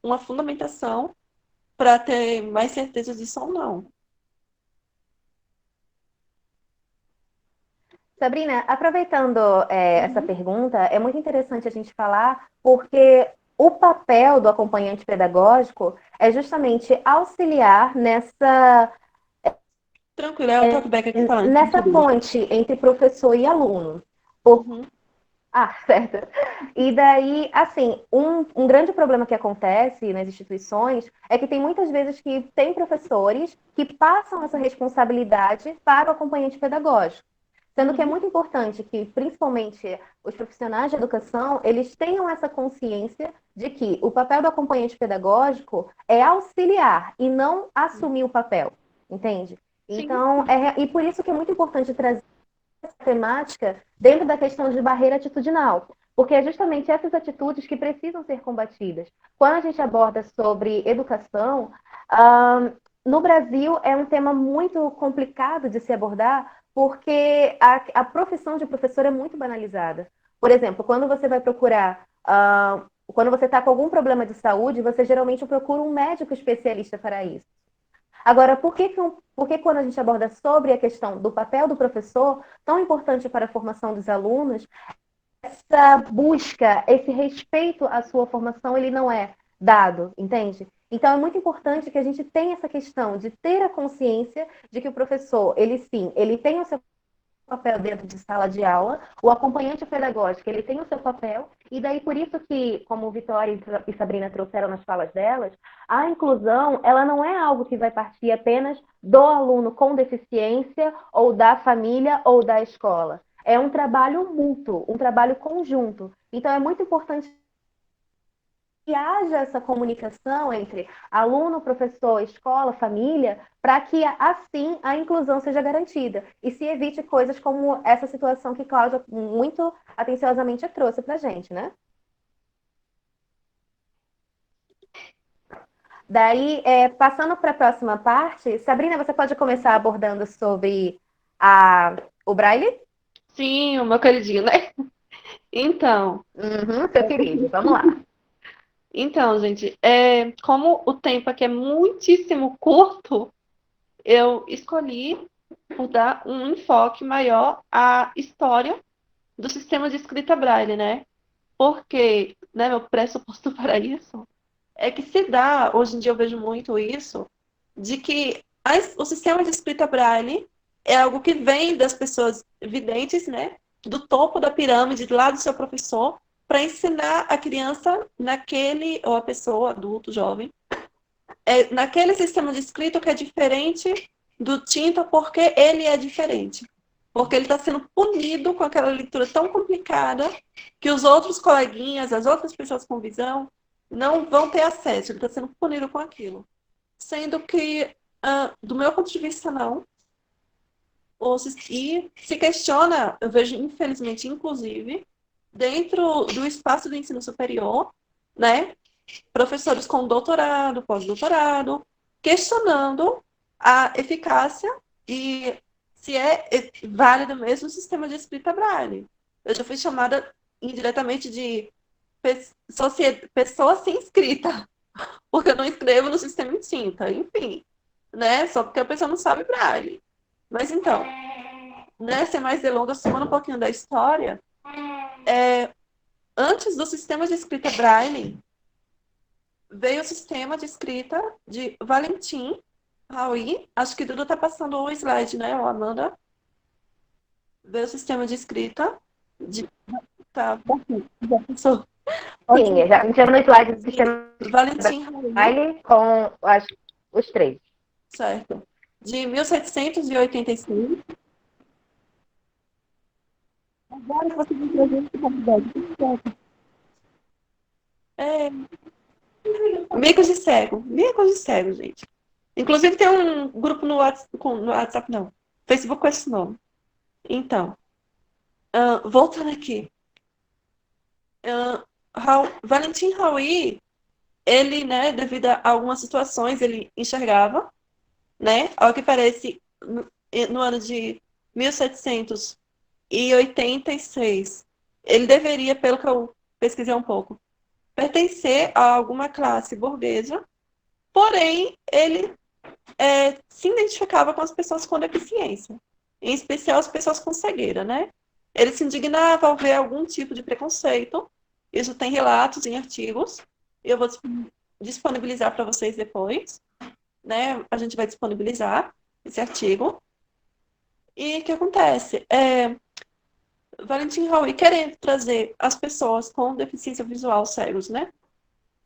uma fundamentação para ter mais certeza disso ou não. Sabrina, aproveitando essa pergunta, é muito interessante a gente falar, porque o papel do acompanhante pedagógico é justamente auxiliar Tranquilo, é o talkback aqui falando. nessa ponte entre professor e aluno. Uhum. Ah, certo. E daí, assim, um grande problema que acontece nas instituições é que tem muitas vezes que tem professores que passam essa responsabilidade para o acompanhante pedagógico. Sendo que é muito importante que, principalmente, os profissionais de educação, eles tenham essa consciência de que o papel do acompanhante pedagógico é auxiliar e não assumir o papel, entende? Sim, Então, e por isso que é muito importante trazer essa temática dentro da questão de barreira atitudinal, porque é justamente essas atitudes que precisam ser combatidas. Quando a gente aborda sobre educação, no Brasil é um tema muito complicado de se abordar, porque a profissão de professor é muito banalizada. Por exemplo, quando você vai procurar, quando você está com algum problema de saúde, você geralmente procura um médico especialista para isso. Agora, por que quando a gente aborda sobre a questão do papel do professor, tão importante para a formação dos alunos, essa busca, esse respeito à sua formação, ele não é dado, entende? Então, é muito importante que a gente tenha essa questão de ter a consciência de que o professor, ele sim, ele tem o seu papel dentro de sala de aula, o acompanhante pedagógico, ele tem o seu papel, e daí por isso que, como Vitória e Sabrina trouxeram nas falas delas, a inclusão, ela não é algo que vai partir apenas do aluno com deficiência, ou da família, ou da escola. É um trabalho mútuo, um trabalho conjunto. Então, é muito importante que haja essa comunicação entre aluno, professor, escola, família, para que assim a inclusão seja garantida e se evite coisas como essa situação que Cláudia muito atenciosamente trouxe para a gente, né? Daí, passando para a próxima parte, Sabrina, você pode começar abordando sobre o Braille? sim, o meu queridinho, né? Então, Uhum, seu querido, vamos lá. gente, como o tempo aqui é muitíssimo curto, eu escolhi por dar um enfoque maior à história do sistema de escrita Braille, né? Porque, né, meu pressuposto para isso é que se dá, hoje em dia eu vejo muito isso, de que o sistema de escrita Braille é algo que vem das pessoas videntes, né? Do topo da pirâmide, lá do seu professor, para ensinar a criança naquele, ou a pessoa, adulto, jovem, naquele sistema de escrita que é diferente do tinta, porque ele é diferente. Porque ele está sendo punido com aquela leitura tão complicada que os outros coleguinhas, as outras pessoas com visão, não vão ter acesso. Ele está sendo punido com aquilo. Sendo que, do meu ponto de vista, não. E se questiona, eu vejo, infelizmente, inclusive, dentro do espaço do ensino superior, né? Professores com doutorado, pós-doutorado, questionando a eficácia e se é válido mesmo o sistema de escrita Braille. Eu já fui chamada indiretamente de pessoa sem escrita, porque eu não escrevo no sistema em tinta, enfim, né? Só porque a pessoa não sabe Braille. Mas então, né, sem mais delongas, somando um pouquinho da história, antes do sistema de escrita Braille, veio o sistema de escrita de Valentim Raui. Acho que Dudu tá passando o slide, né, Amanda? Veio o sistema de escrita de... Tá, já passou. Sim, já entramos no slide do sistema Valentim Raui, Braille com os três. certo. De 1786. Agora que você me trazer esse convidado. Micos de cego, gente. Inclusive tem um grupo no WhatsApp, não. Facebook com esse nome. Então, voltando aqui. Valentim Raui, ele, né, devido a algumas situações, ele enxergava, né, ao que parece, no ano de 1786, ele deveria, pelo que eu pesquisei um pouco, pertencer a alguma classe burguesa, porém, ele se identificava com as pessoas com deficiência, em especial as pessoas com cegueira, né? Ele se indignava ao ver algum tipo de preconceito. Isso tem relatos em artigos. Eu vou disponibilizar para vocês depois, né? A gente vai disponibilizar esse artigo. E o que acontece? Valentim Raui querendo trazer as pessoas com deficiência visual cegos, né,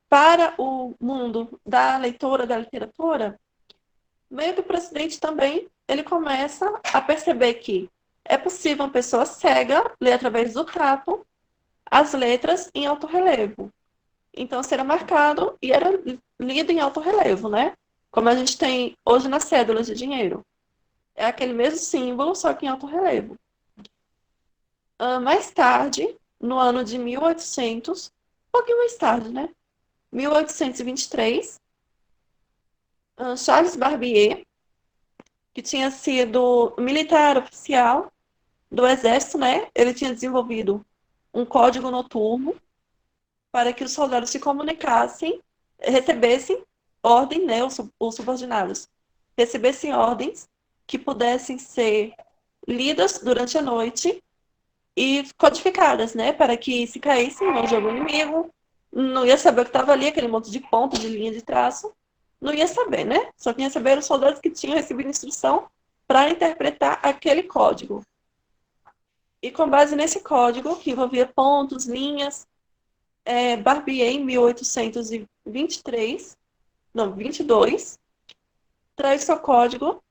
para o mundo da leitura, da literatura, meio que o presidente também, ele começa a perceber que é possível uma pessoa cega ler através do tato as letras em alto relevo. Então, será marcado e era lido em alto relevo, né? Como a gente tem hoje nas cédulas de dinheiro. É aquele mesmo símbolo, só que em alto relevo. Mais tarde, no ano de 1800, um pouquinho mais tarde, né? 1823, Charles Barbier, que tinha sido militar oficial do exército, né? Ele tinha desenvolvido um código noturno para que os soldados se comunicassem, recebessem ordem, né? Os subordinados recebessem ordens que pudessem ser lidas durante a noite e codificadas, né? Para que se caísse no jogo inimigo, não ia saber o que estava ali, aquele monte de ponto, de linha de traço, não ia saber, né? Só quem ia saber eram os soldados que tinham recebido instrução para interpretar aquele código. E com base nesse código, que envolvia pontos, linhas, Barbier, em 1822, traz seu código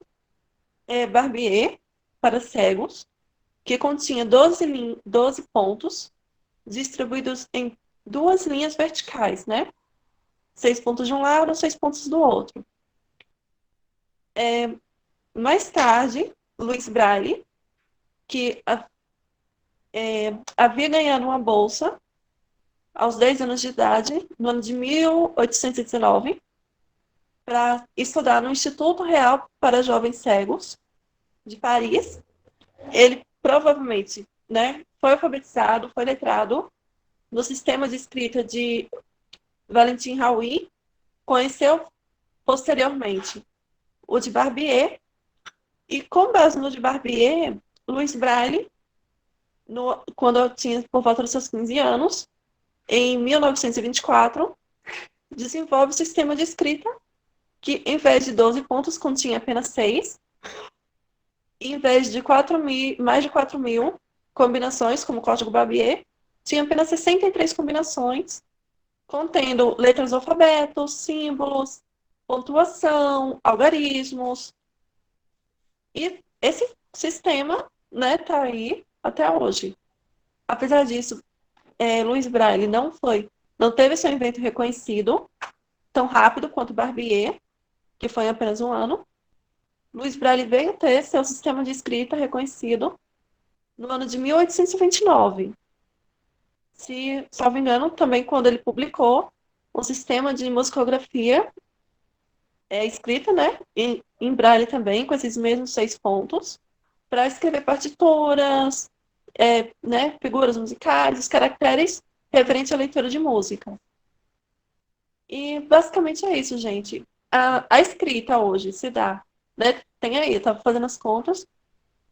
Barbier para cegos, que continha 12 pontos distribuídos em duas linhas verticais, né? 6 pontos de um lado, 6 pontos do outro. Mais tarde, Louis Braille, que havia ganhado uma bolsa aos 10 anos de idade, no ano de 1819, para estudar no Instituto Real para Jovens Cegos, de Paris. Ele provavelmente, né, foi alfabetizado, foi letrado no sistema de escrita de Valentim Raui, conheceu posteriormente o de Barbier, e com base no de Barbier, Louis Braille, quando eu tinha por volta dos seus 15 anos, em 1924, desenvolve o sistema de escrita que, em vez de 12 pontos, continha apenas 6. Em vez de mais de 4.000 combinações, como o código Barbier, tinha apenas 63 combinações, contendo letras do alfabeto, símbolos, pontuação, algarismos. E esse sistema, né, tá aí até hoje. Apesar disso, Louis Braille não teve seu invento reconhecido tão rápido quanto Barbier, que foi em apenas um ano. Louis Braille veio ter seu sistema de escrita reconhecido no ano de 1829. Se não me engano, também quando ele publicou um sistema de musicografia escrita, né, em Braille também, com esses mesmos 6 pontos, para escrever partituras, né, figuras musicais, os caracteres referentes à leitura de música. E basicamente é isso, gente. A escrita hoje se dá, né? Tem aí, eu estava fazendo as contas,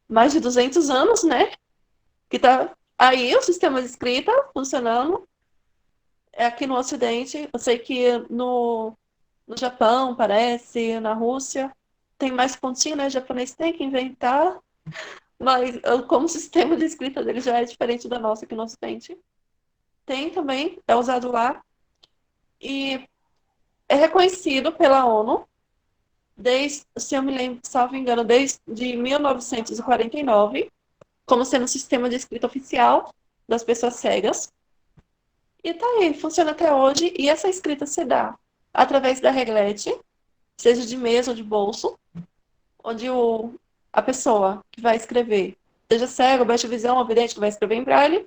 mais de 200 anos, né? Que tá aí o sistema de escrita funcionando. Aqui no Ocidente, eu sei que no Japão, parece, na Rússia, tem mais pontinho, né? O japonês tem que inventar, mas como o sistema de escrita dele já é diferente da nossa aqui no Ocidente. Tem também, é usado lá, e é reconhecido pela ONU, se eu me lembro, salvo engano, desde 1949, como sendo o sistema de escrita oficial das pessoas cegas. E tá aí, funciona até hoje, e essa escrita se dá através da reglete, seja de mesa ou de bolso, onde a pessoa que vai escrever, seja cego, baixa visão ou vidente que vai escrever em braille,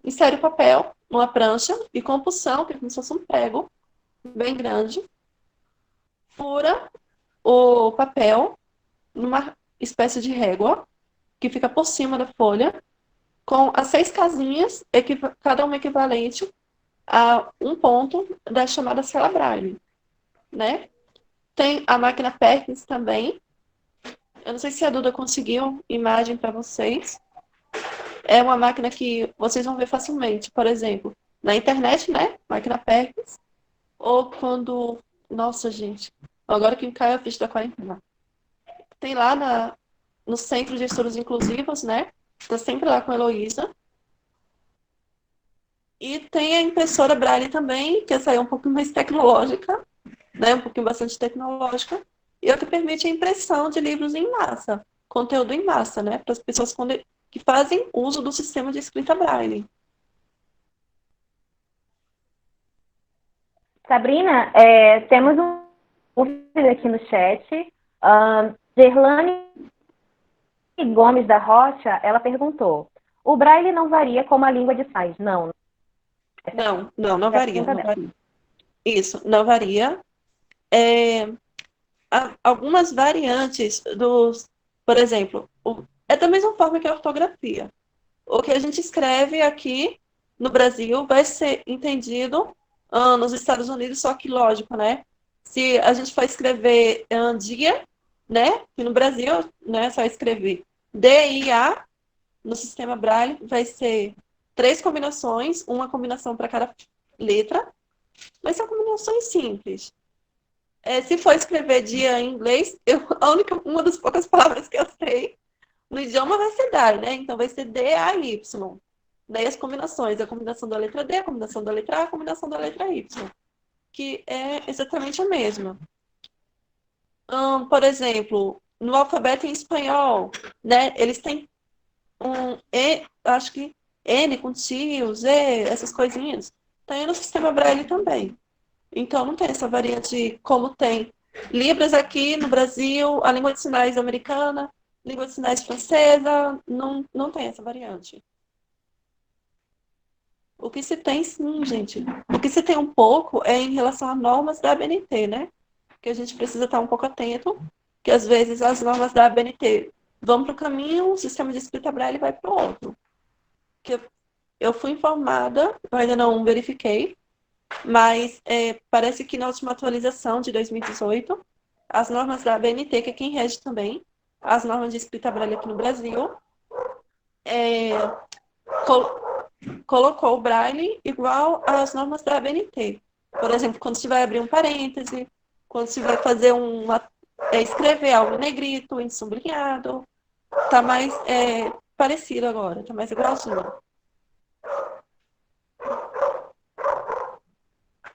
insere o papel numa prancha e com punção, que é como se fosse um prego bem grande, fura o papel numa espécie de régua que fica por cima da folha, com as 6 casinhas, cada uma equivalente a um ponto da chamada cela braille, né? Tem a máquina Perkins também. Eu não sei se a Duda conseguiu imagem para vocês. É uma máquina que vocês vão ver facilmente, por exemplo, na internet, né? Máquina Perkins. Ou quando... Nossa, gente. Agora que cai a ficha da quarentena. Tem lá no Centro de Estudos Inclusivos, né? Estou sempre lá com a Heloísa. E tem a impressora Braille também, que essa aí é um pouco mais tecnológica, né? Um pouquinho bastante tecnológica. E é o que permite a impressão de livros em massa, conteúdo em massa, né? Para as pessoas que fazem uso do sistema de escrita Braille. Sabrina, temos um dúvida aqui no chat. Gerlane Gomes da Rocha, ela perguntou: o Braille não varia como a língua de sinais? Não. Não varia, não varia. Isso, não varia. Algumas variantes por exemplo, é da mesma forma que a ortografia. O que a gente escreve aqui no Brasil vai ser entendido nos Estados Unidos, só que lógico, né? Se a gente for escrever dia, né? E no Brasil, né? Só escrever DIA, no sistema Braille vai ser 3 combinações, uma combinação para cada letra, mas são combinações simples. Se for escrever dia em inglês, uma das poucas palavras que eu sei no idioma vai ser DAI, né? Então vai ser D-A-Y. Daí as combinações, a combinação da letra D, a combinação da letra A, a combinação da letra Y, que é exatamente a mesma. Por exemplo, no alfabeto em espanhol, né? Eles têm acho que N com tio, Z, essas coisinhas. Tem no sistema Braille também. Então não tem essa variante como tem Libras aqui no Brasil, a língua de sinais americana, língua de sinais francesa, não tem essa variante. O que se tem, sim, gente. O que se tem um pouco é em relação a normas da ABNT, né? Que a gente precisa estar um pouco atento, que às vezes as normas da ABNT vão para o caminho, o sistema de escrita Braille vai para o outro. Que eu fui informada, eu ainda não verifiquei, mas parece que na última atualização de 2018, as normas da ABNT, que é quem rege também, as normas de escrita Braille aqui no Brasil, colocou o Braille igual às normas da ABNT. Por exemplo, quando você vai abrir um parêntese, quando você vai fazer escrever algo em negrito, em sublinhado, tá mais parecido agora, tá mais igualzinho.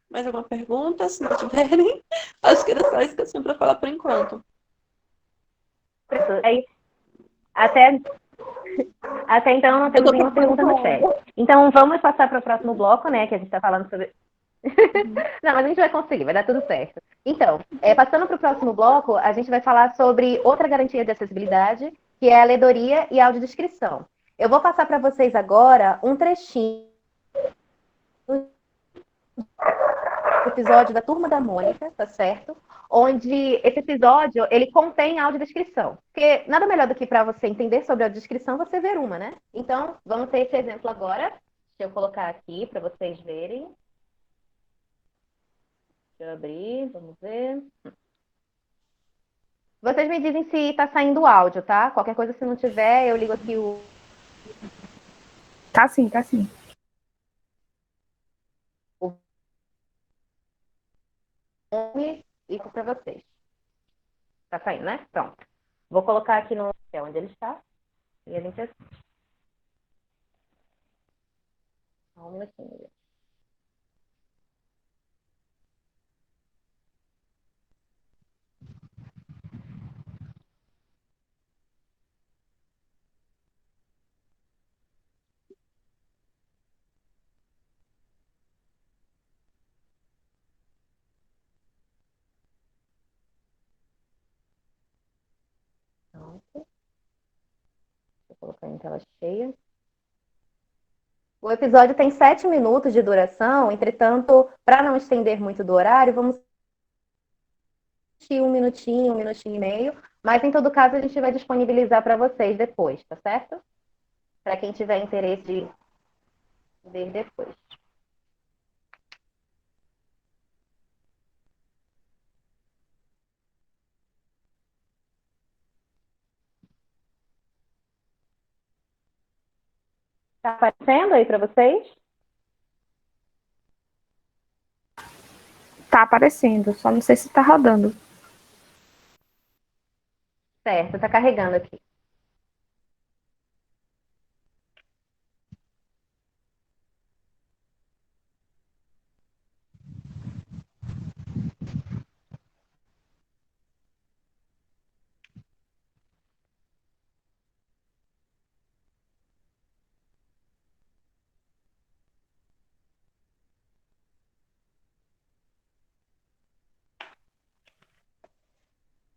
Mais alguma pergunta? Se não tiverem, acho que era só isso que eu tinha para falar por enquanto. Até então não temos nenhuma pergunta no chat. Então vamos passar para o próximo bloco, né? Que a gente está falando sobre. Não, mas a gente vai conseguir, vai dar tudo certo. Então, passando para o próximo bloco, a gente vai falar sobre outra garantia de acessibilidade, que é a ledoria e audiodescrição. Eu vou passar para vocês agora um trechinho do episódio da Turma da Mônica, tá certo? Onde esse episódio, ele contém audiodescrição. Porque nada melhor do que para você entender sobre a audiodescrição, você ver uma, né? Então, vamos ter esse exemplo agora. Deixa eu colocar aqui para vocês verem. Deixa eu abrir, vamos ver. Vocês me dizem se está saindo o áudio, tá? Qualquer coisa, se não tiver, eu ligo aqui o... Tá sim, tá sim. E isso para vocês. Tá saindo, né? Pronto. Vou colocar aqui no onde ele está. E a gente assiste. Só um minutinho. Pronto. Vou colocar em tela cheia. O episódio tem 7 minutos de duração, entretanto, para não estender muito do horário, vamos assistir um minutinho e meio, mas em todo caso a gente vai disponibilizar para vocês depois, tá certo? Para quem tiver interesse de ver depois. Tá aparecendo aí para vocês? Tá aparecendo, só não sei se tá rodando. Certo, tá carregando aqui.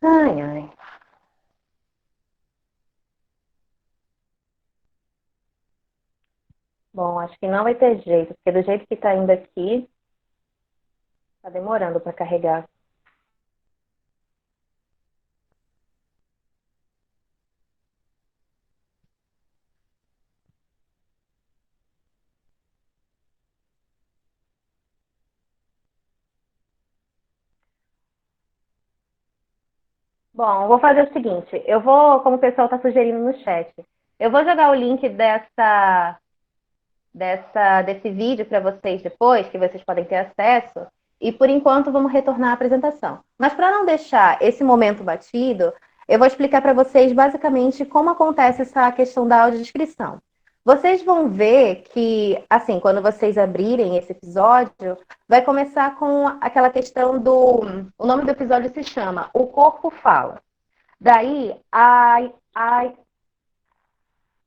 Ai, ai. Bom, acho que não vai ter jeito, porque do jeito que tá indo aqui, tá demorando para carregar. Bom, vou fazer o seguinte, eu vou, como o pessoal está sugerindo no chat, eu vou jogar o link desse vídeo para vocês depois, que vocês podem ter acesso, e por enquanto vamos retornar à apresentação. Mas para não deixar esse momento batido, eu vou explicar para vocês basicamente como acontece essa questão da audiodescrição. Vocês vão ver que, assim, quando vocês abrirem esse episódio, vai começar com aquela questão do... O nome do episódio se chama O Corpo Fala. Daí,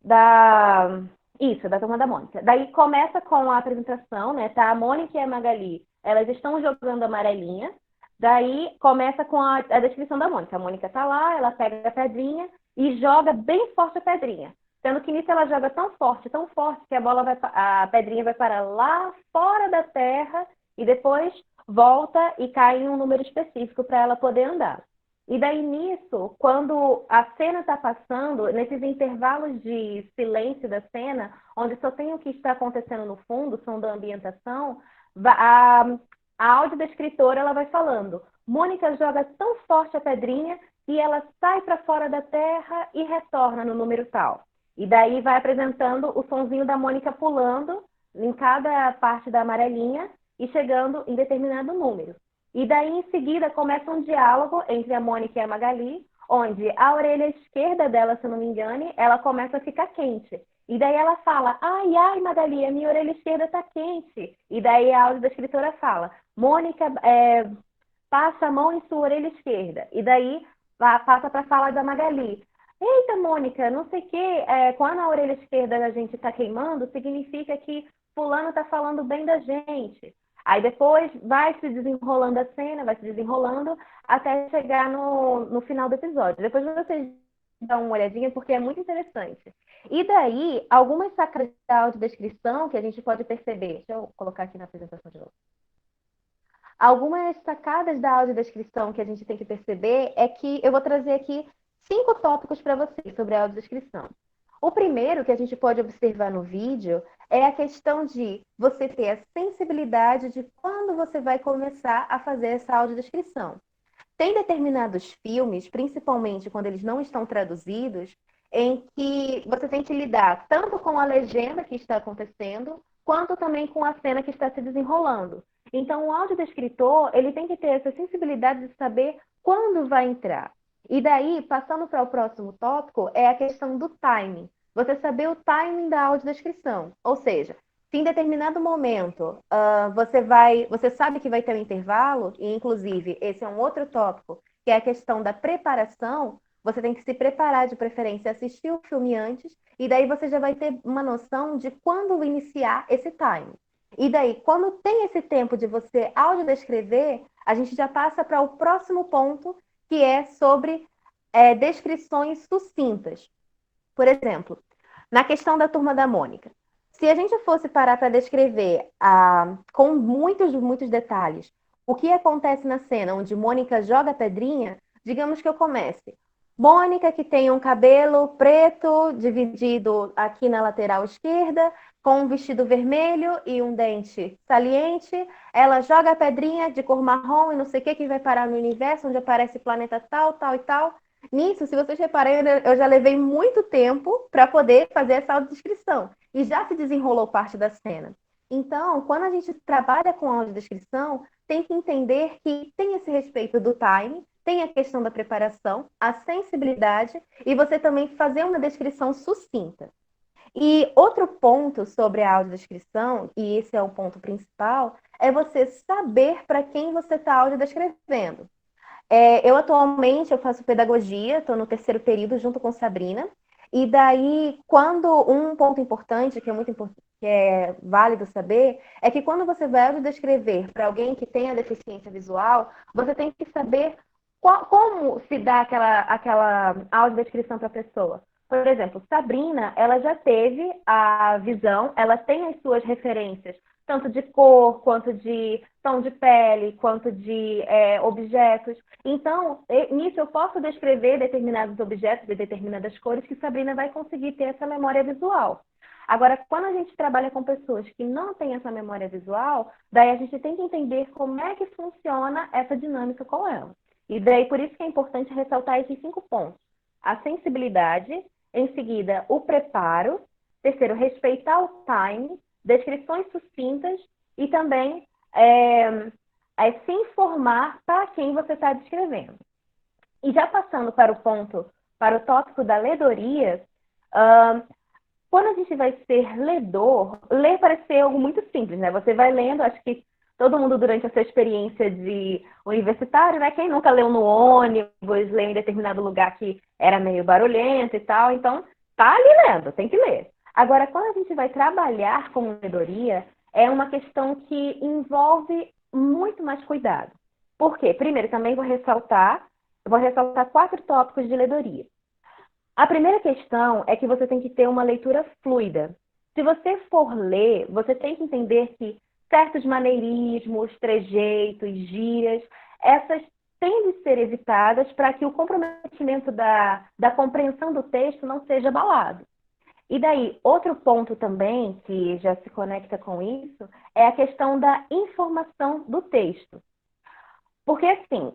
da... Isso, da Turma da Mônica. Daí começa com a apresentação, né? Tá a Mônica e a Magali, elas estão jogando amarelinha. Daí começa com a descrição da Mônica. A Mônica tá lá, ela pega a pedrinha e joga bem forte a pedrinha. Sendo que nisso ela joga tão forte, que a pedrinha vai parar lá fora da terra e depois volta e cai em um número específico para ela poder andar. E daí nisso, quando a cena está passando, nesses intervalos de silêncio da cena, onde só tem o que está acontecendo no fundo, som da ambientação, a audiodescritora ela vai falando. Mônica joga tão forte a pedrinha que ela sai para fora da terra e retorna no número tal. E daí vai apresentando o sonzinho da Mônica pulando em cada parte da amarelinha e chegando em determinado número. E daí, em seguida, começa um diálogo entre a Mônica e a Magali, onde a orelha esquerda dela, se eu não me engane, ela começa a ficar quente. E daí ela fala, ai, ai, Magali, a minha orelha esquerda está quente. E daí a audiodescritora fala, Mônica, passa a mão em sua orelha esquerda. E daí passa para a fala da Magali. Eita, Mônica, não sei o quê, quando a orelha esquerda da gente está queimando, significa que fulano está falando bem da gente. Aí depois vai se desenrolando a cena, vai se desenrolando até chegar no final do episódio. Depois vocês dão uma olhadinha porque é muito interessante. E daí, algumas sacadas da audiodescrição que a gente pode perceber. Deixa eu colocar aqui na apresentação de novo. Algumas sacadas da audiodescrição que a gente tem que perceber é que eu vou trazer aqui 5 tópicos para vocês sobre a audiodescrição. O primeiro que a gente pode observar no vídeo é a questão de você ter a sensibilidade de quando você vai começar a fazer essa audiodescrição. Tem determinados filmes, principalmente quando eles não estão traduzidos, em que você tem que lidar tanto com a legenda que está acontecendo, quanto também com a cena que está se desenrolando. Então, o audiodescritor, ele tem que ter essa sensibilidade de saber quando vai entrar. E daí, passando para o próximo tópico, é a questão do timing. Você saber o timing da audiodescrição. Ou seja, se em determinado momento você sabe que vai ter um intervalo, e inclusive esse é um outro tópico, que é a questão da preparação, você tem que se preparar de preferência, assistir o filme antes, e daí você já vai ter uma noção de quando iniciar esse timing. E daí, quando tem esse tempo de você audiodescrever, a gente já passa para o próximo ponto, que é sobre descrições sucintas. Por exemplo, na questão da Turma da Mônica, se a gente fosse parar para descrever com muitos detalhes o que acontece na cena onde Mônica joga a pedrinha, digamos que eu comece. Mônica que tem um cabelo preto dividido aqui na lateral esquerda, com um vestido vermelho e um dente saliente, ela joga a pedrinha de cor marrom e não sei o que vai parar no universo, onde aparece planeta tal, tal e tal. Nisso, se vocês repararem, eu já levei muito tempo para poder fazer essa audiodescrição. E já se desenrolou parte da cena. Então, quando a gente trabalha com audiodescrição, tem que entender que tem esse respeito do time, tem a questão da preparação, a sensibilidade e você também fazer uma descrição sucinta. E outro ponto sobre a audiodescrição, e esse é o ponto principal, é você saber para quem você está audiodescrevendo. Eu atualmente faço pedagogia, estou no 3º período junto com Sabrina, e daí um ponto importante, que é muito importante, que é válido saber, é que quando você vai audiodescrever para alguém que tenha deficiência visual, você tem que saber Como se dá aquela audiodescrição para a pessoa? Por exemplo, Sabrina, ela já teve a visão, ela tem as suas referências, tanto de cor, quanto de tom de pele, quanto de objetos. Então, nisso eu posso descrever determinados objetos e determinadas cores que Sabrina vai conseguir ter essa memória visual. Agora, quando a gente trabalha com pessoas que não têm essa memória visual, daí a gente tem que entender como é que funciona essa dinâmica com ela. E daí, por isso que é importante ressaltar esses 5 pontos. A sensibilidade, em seguida, o preparo, terceiro, respeitar o time, descrições sucintas e também se informar para quem você está descrevendo. E já passando para o tópico da ledoria, quando a gente vai ser ledor, ler parece ser algo muito simples, né? Você vai lendo, acho que todo mundo durante a sua experiência de universitário, né? Quem nunca leu no ônibus, leu em determinado lugar que era meio barulhento e tal, então tá ali lendo, tem que ler. Agora, quando a gente vai trabalhar com ledoria, é uma questão que envolve muito mais cuidado. Por quê? Primeiro, também vou ressaltar 4 tópicos de ledoria. A primeira questão é que você tem que ter uma leitura fluida. Se você for ler, você tem que entender que certos maneirismos, trejeitos, gírias, essas têm de ser evitadas para que o comprometimento da compreensão do texto não seja abalado. E daí, outro ponto também, que já se conecta com isso, é a questão da informação do texto. Porque, assim,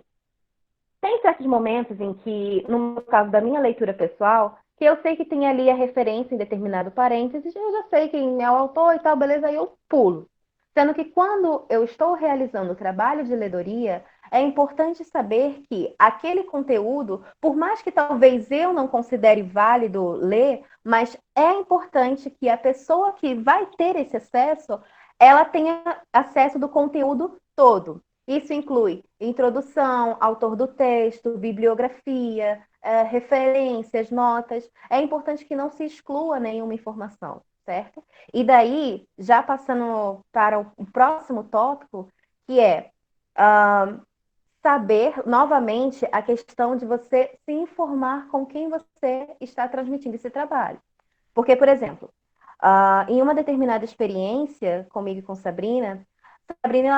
tem certos momentos em que, no caso da minha leitura pessoal, que eu sei que tem ali a referência em determinado parênteses, eu já sei quem é o autor e tal, beleza, aí eu pulo. Sendo que quando eu estou realizando o trabalho de ledoria, é importante saber que aquele conteúdo, por mais que talvez eu não considere válido ler, mas é importante que a pessoa que vai ter esse acesso, ela tenha acesso do conteúdo todo. Isso inclui introdução, autor do texto, bibliografia, referências, notas. É importante que não se exclua nenhuma informação, certo? E daí, já passando para o próximo tópico, que é saber, novamente, a questão de você se informar com quem você está transmitindo esse trabalho. Porque, por exemplo, em uma determinada experiência comigo e com Sabrina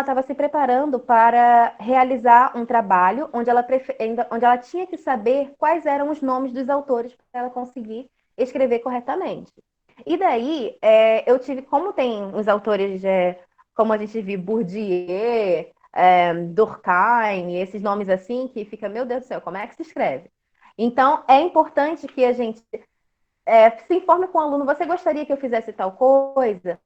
estava se preparando para realizar um trabalho onde ela tinha que saber quais eram os nomes dos autores para ela conseguir escrever corretamente. E daí, eu tive, como tem os autores, como a gente viu, Bourdieu, Durkheim, esses nomes assim, que fica, meu Deus do céu, como é que se escreve? Então, é importante que a gente se informe com o aluno, você gostaria que eu fizesse tal coisa?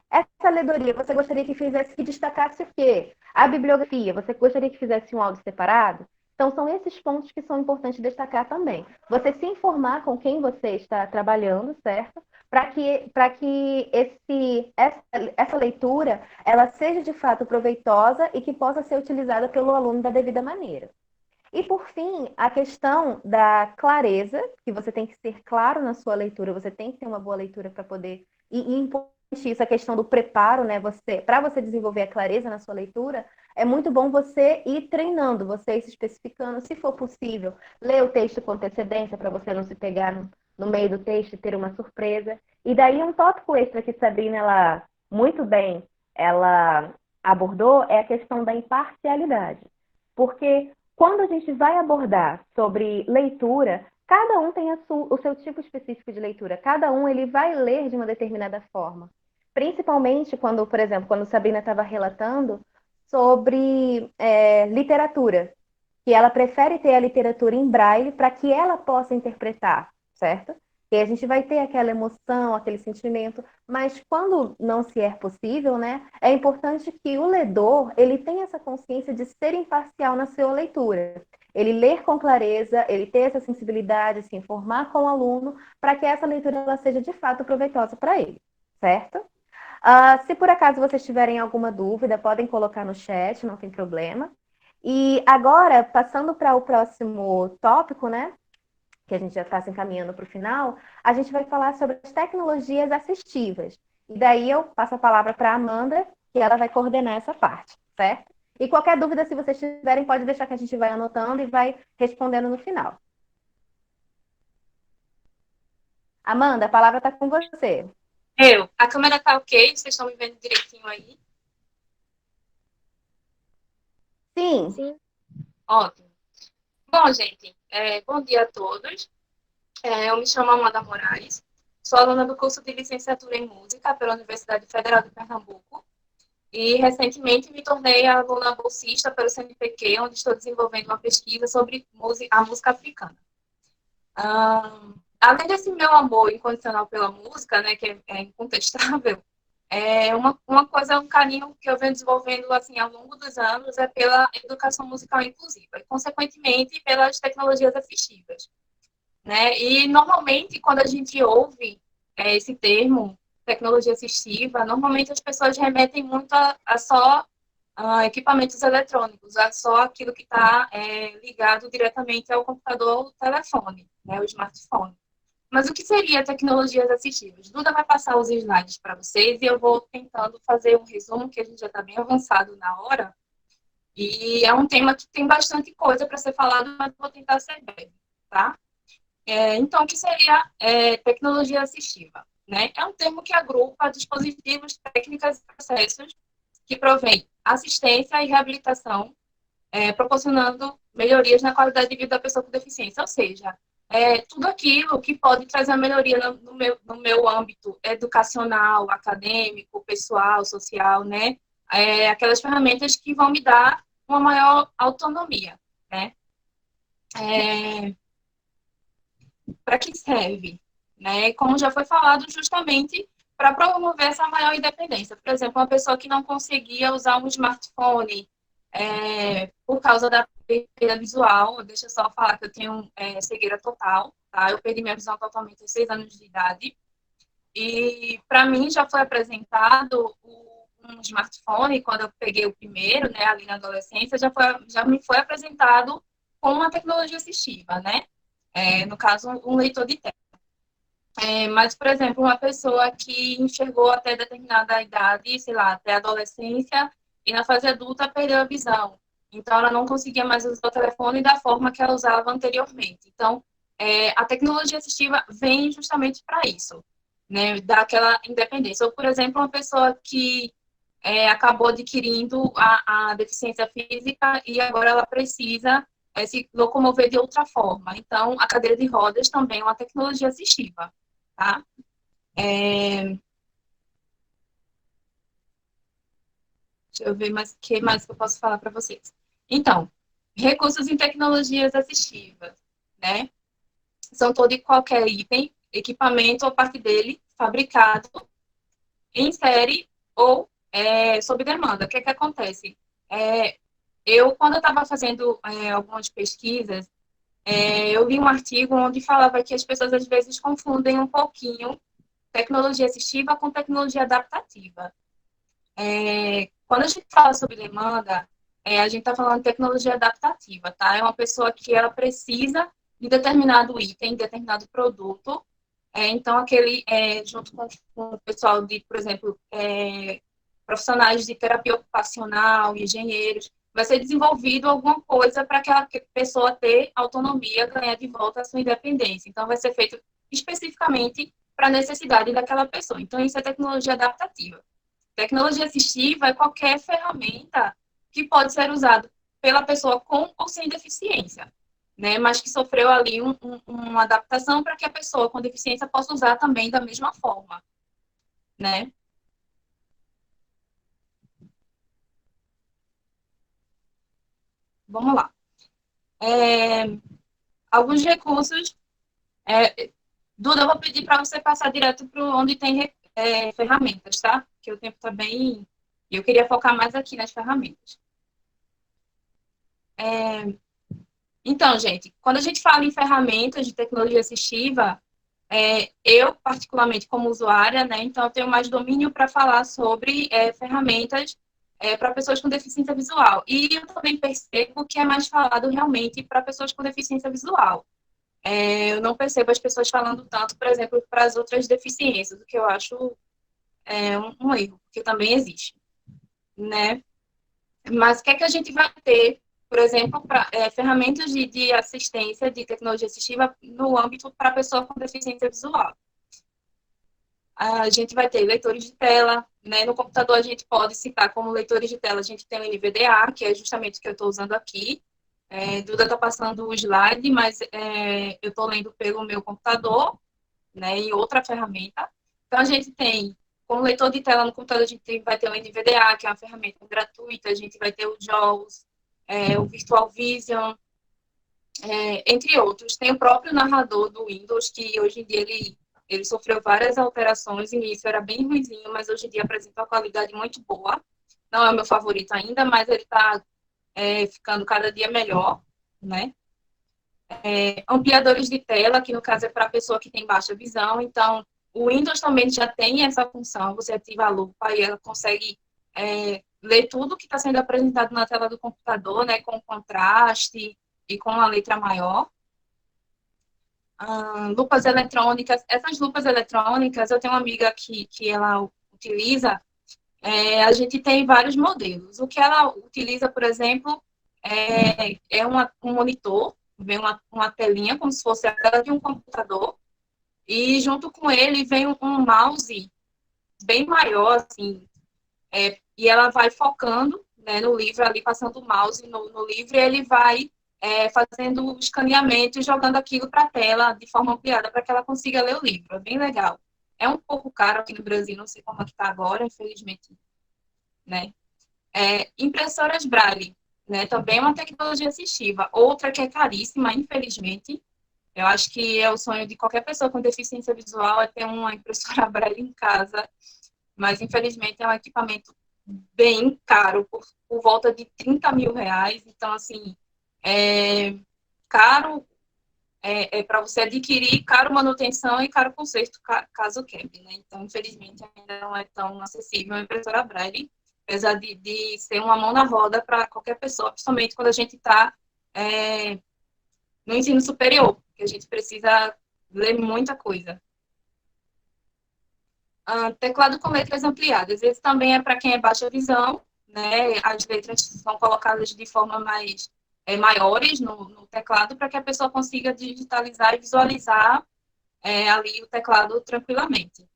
Essa ledoria, você gostaria que destacasse o quê? A bibliografia, você gostaria que fizesse um áudio separado? Então, são esses pontos que são importantes destacar também. Você se informar com quem você está trabalhando, certo? Para que essa leitura ela seja de fato proveitosa e que possa ser utilizada pelo aluno da devida maneira. E, por fim, a questão da clareza, que você tem que ser claro na sua leitura, você tem que ter uma boa leitura para poder... E importante isso, a questão do preparo, né? Para você desenvolver a clareza na sua leitura, é muito bom você ir treinando, você ir se especificando, se for possível, ler o texto com antecedência para você não se pegar no meio do texto e ter uma surpresa. E daí um tópico extra que Sabrina, ela muito bem, ela abordou é a questão da imparcialidade. Porque quando a gente vai abordar sobre leitura, cada um tem o seu tipo específico de leitura. Cada um ele vai ler de uma determinada forma. Principalmente quando, por exemplo, quando Sabrina estava relatando sobre literatura, que ela prefere ter a literatura em braille para que ela possa interpretar, certo? E a gente vai ter aquela emoção, aquele sentimento, mas quando não se é possível, né, é importante que o ledor ele tenha essa consciência de ser imparcial na sua leitura. Ele ler com clareza, ele ter essa sensibilidade, se informar com o aluno, para que essa leitura ela seja de fato proveitosa para ele, certo? Se por acaso vocês tiverem alguma dúvida, podem colocar no chat, não tem problema. E agora, passando para o próximo tópico, né? Que a gente já está se encaminhando para o final, a gente vai falar sobre as tecnologias assistivas. E daí eu passo a palavra para a Amanda, que ela vai coordenar essa parte, certo? E qualquer dúvida, se vocês tiverem, pode deixar que a gente vai anotando e vai respondendo no final. Amanda, a palavra está com você. A câmera tá ok? Vocês estão me vendo direitinho aí? Sim. Sim. Ótimo. Bom, gente, bom dia a todos. Eu me chamo Amanda Moraes, sou aluna do curso de licenciatura em música pela Universidade Federal de Pernambuco e recentemente me tornei aluna bolsista pelo CNPq, onde estou desenvolvendo uma pesquisa sobre a música africana. Além desse meu amor incondicional pela música, né, que é incontestável, uma coisa, um carinho que eu venho desenvolvendo assim ao longo dos anos é pela educação musical inclusiva e, consequentemente, pelas tecnologias assistivas, né? E normalmente quando a gente ouve esse termo tecnologia assistiva, normalmente as pessoas remetem muito a só equipamentos eletrônicos, a só aquilo que está ligado diretamente ao computador ou telefone, né, o smartphone. Mas o que seria tecnologias assistivas? Duda vai passar os slides para vocês e eu vou tentando fazer um resumo, que a gente já está bem avançado na hora. E é um tema que tem bastante coisa para ser falado, mas vou tentar ser breve, tá? Então, o que seria tecnologia assistiva? Né? É um termo que agrupa dispositivos, técnicas e processos que provém assistência e reabilitação, proporcionando melhorias na qualidade de vida da pessoa com deficiência. Ou seja, tudo aquilo que pode trazer a melhoria no meu âmbito educacional, acadêmico, pessoal, social, né? Aquelas ferramentas que vão me dar uma maior autonomia, né? Para que serve? Né? Como já foi falado, justamente para promover essa maior independência. Por exemplo, uma pessoa que não conseguia usar um smartphone por causa da perda visual, deixa eu só falar que eu tenho cegueira total, tá? Eu perdi minha visão totalmente aos 6 anos de idade. E para mim já foi apresentado um smartphone, quando eu peguei o primeiro, né, ali na adolescência, já me foi apresentado com uma tecnologia assistiva, né? No caso, um leitor de tela. Mas, por exemplo, uma pessoa que enxergou até determinada idade, sei lá, até a adolescência, e na fase adulta perdeu a visão. Então, ela não conseguia mais usar o telefone da forma que ela usava anteriormente. Então, a tecnologia assistiva vem justamente para isso, né? Dar aquela independência. Ou, por exemplo, uma pessoa que acabou adquirindo a deficiência física e agora ela precisa se locomover de outra forma. Então, a cadeira de rodas também é uma tecnologia assistiva, tá? Deixa eu ver mais o que mais que eu posso falar para vocês. Então, recursos em tecnologias assistivas, né? São todo e qualquer item, equipamento ou parte dele fabricado em série ou sob demanda. O que acontece? Quando eu estava fazendo algumas pesquisas, eu vi um artigo onde falava que as pessoas às vezes confundem um pouquinho tecnologia assistiva com tecnologia adaptativa. Quando a gente fala sobre demanda, a gente está falando de tecnologia adaptativa, tá? É uma pessoa que ela precisa de determinado item, determinado produto. Então, junto com o pessoal de, por exemplo, profissionais de terapia ocupacional, engenheiros, vai ser desenvolvido alguma coisa para aquela pessoa ter autonomia, ganhar de volta a sua independência. Então, vai ser feito especificamente para a necessidade daquela pessoa. Então, isso é tecnologia adaptativa. Tecnologia assistiva é qualquer ferramenta que pode ser usada pela pessoa com ou sem deficiência, né? Mas que sofreu ali uma adaptação para que a pessoa com deficiência possa usar também da mesma forma, né? Vamos lá. Alguns recursos. Duda, eu vou pedir para você passar direto para onde tem ferramentas, tá? Porque o tempo está bem... Eu queria focar mais aqui nas ferramentas. Então, gente, quando a gente fala em ferramentas de tecnologia assistiva, eu, particularmente, como usuária, né, então eu tenho mais domínio para falar sobre ferramentas para pessoas com deficiência visual. E eu também percebo que é mais falado realmente para pessoas com deficiência visual. Eu não percebo as pessoas falando tanto, por exemplo, para as outras deficiências, o que eu acho um erro, porque também existe, né? Mas o que é que a gente vai ter, por exemplo, ferramentas de assistência de tecnologia assistiva no âmbito para pessoa com deficiência visual? A gente vai ter leitores de tela, né? No computador a gente pode citar como leitores de tela, a gente tem o NVDA, que é justamente o que eu estou usando aqui. Duda está passando o slide, mas eu estou lendo pelo meu computador, né? E outra ferramenta. Então a gente tem, como leitor de tela no computador, a gente vai ter o NVDA, que é uma ferramenta gratuita, a gente vai ter o JAWS, o Virtual Vision, entre outros. Tem o próprio narrador do Windows, que hoje em dia ele sofreu várias alterações. No início era bem ruimzinho, mas hoje em dia apresenta uma qualidade muito boa. Não é o meu favorito ainda, mas ele está ficando cada dia melhor, né? Ampliadores de tela, que no caso é para a pessoa que tem baixa visão. Então, o Windows também já tem essa função. Você ativa a lupa e ela consegue ler tudo que está sendo apresentado na tela do computador, né? Com contraste e com a letra maior. Lupas eletrônicas. Essas lupas eletrônicas, eu tenho uma amiga que ela utiliza, a gente tem vários modelos. O que ela utiliza, por exemplo, um monitor, vem uma telinha, como se fosse a tela de um computador, e junto com ele vem um mouse bem maior, assim, e ela vai focando, né, no livro, ali passando o mouse no livro, e ele vai fazendo o escaneamento e jogando aquilo para a tela de forma ampliada para que ela consiga ler o livro. É bem legal. É um pouco caro aqui no Brasil, não sei como é que está agora, infelizmente, né? Impressoras Braille, né? Também é uma tecnologia assistiva. Outra que é caríssima, infelizmente. Eu acho que é o sonho de qualquer pessoa com deficiência visual é ter uma impressora Braille em casa, mas infelizmente é um equipamento bem caro, por volta de 30 mil reais. Então, assim, caro para você adquirir, caro manutenção e caro conserto, caso quebre, né? Então, infelizmente, ainda não é tão acessível a impressora Braille, apesar de ser uma mão na roda para qualquer pessoa, principalmente quando a gente está no ensino superior, que a gente precisa ler muita coisa. Teclado com letras ampliadas. Esse também é para quem é baixa visão, né? As letras são colocadas de forma maiores no teclado para que a pessoa consiga digitalizar e visualizar ali o teclado tranquilamente.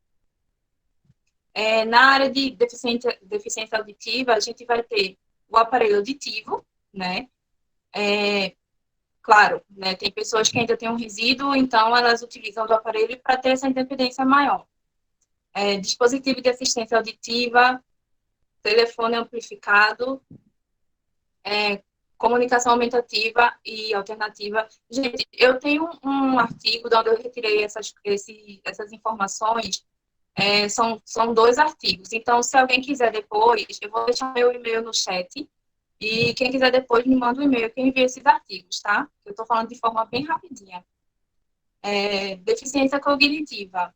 Na área de deficiência auditiva, a gente vai ter o aparelho auditivo, né? Claro, né? Tem pessoas que ainda têm um resíduo, então elas utilizam do aparelho para ter essa independência maior. Dispositivo de assistência auditiva, telefone amplificado, comunicação aumentativa e alternativa. Gente, eu tenho um artigo de onde eu retirei essas informações. São 2 artigos. Então, se alguém quiser depois, eu vou deixar meu e-mail no chat. E quem quiser depois, me manda um e-mail que eu envio esses artigos, tá? Eu estou falando de forma bem rapidinha. Deficiência cognitiva,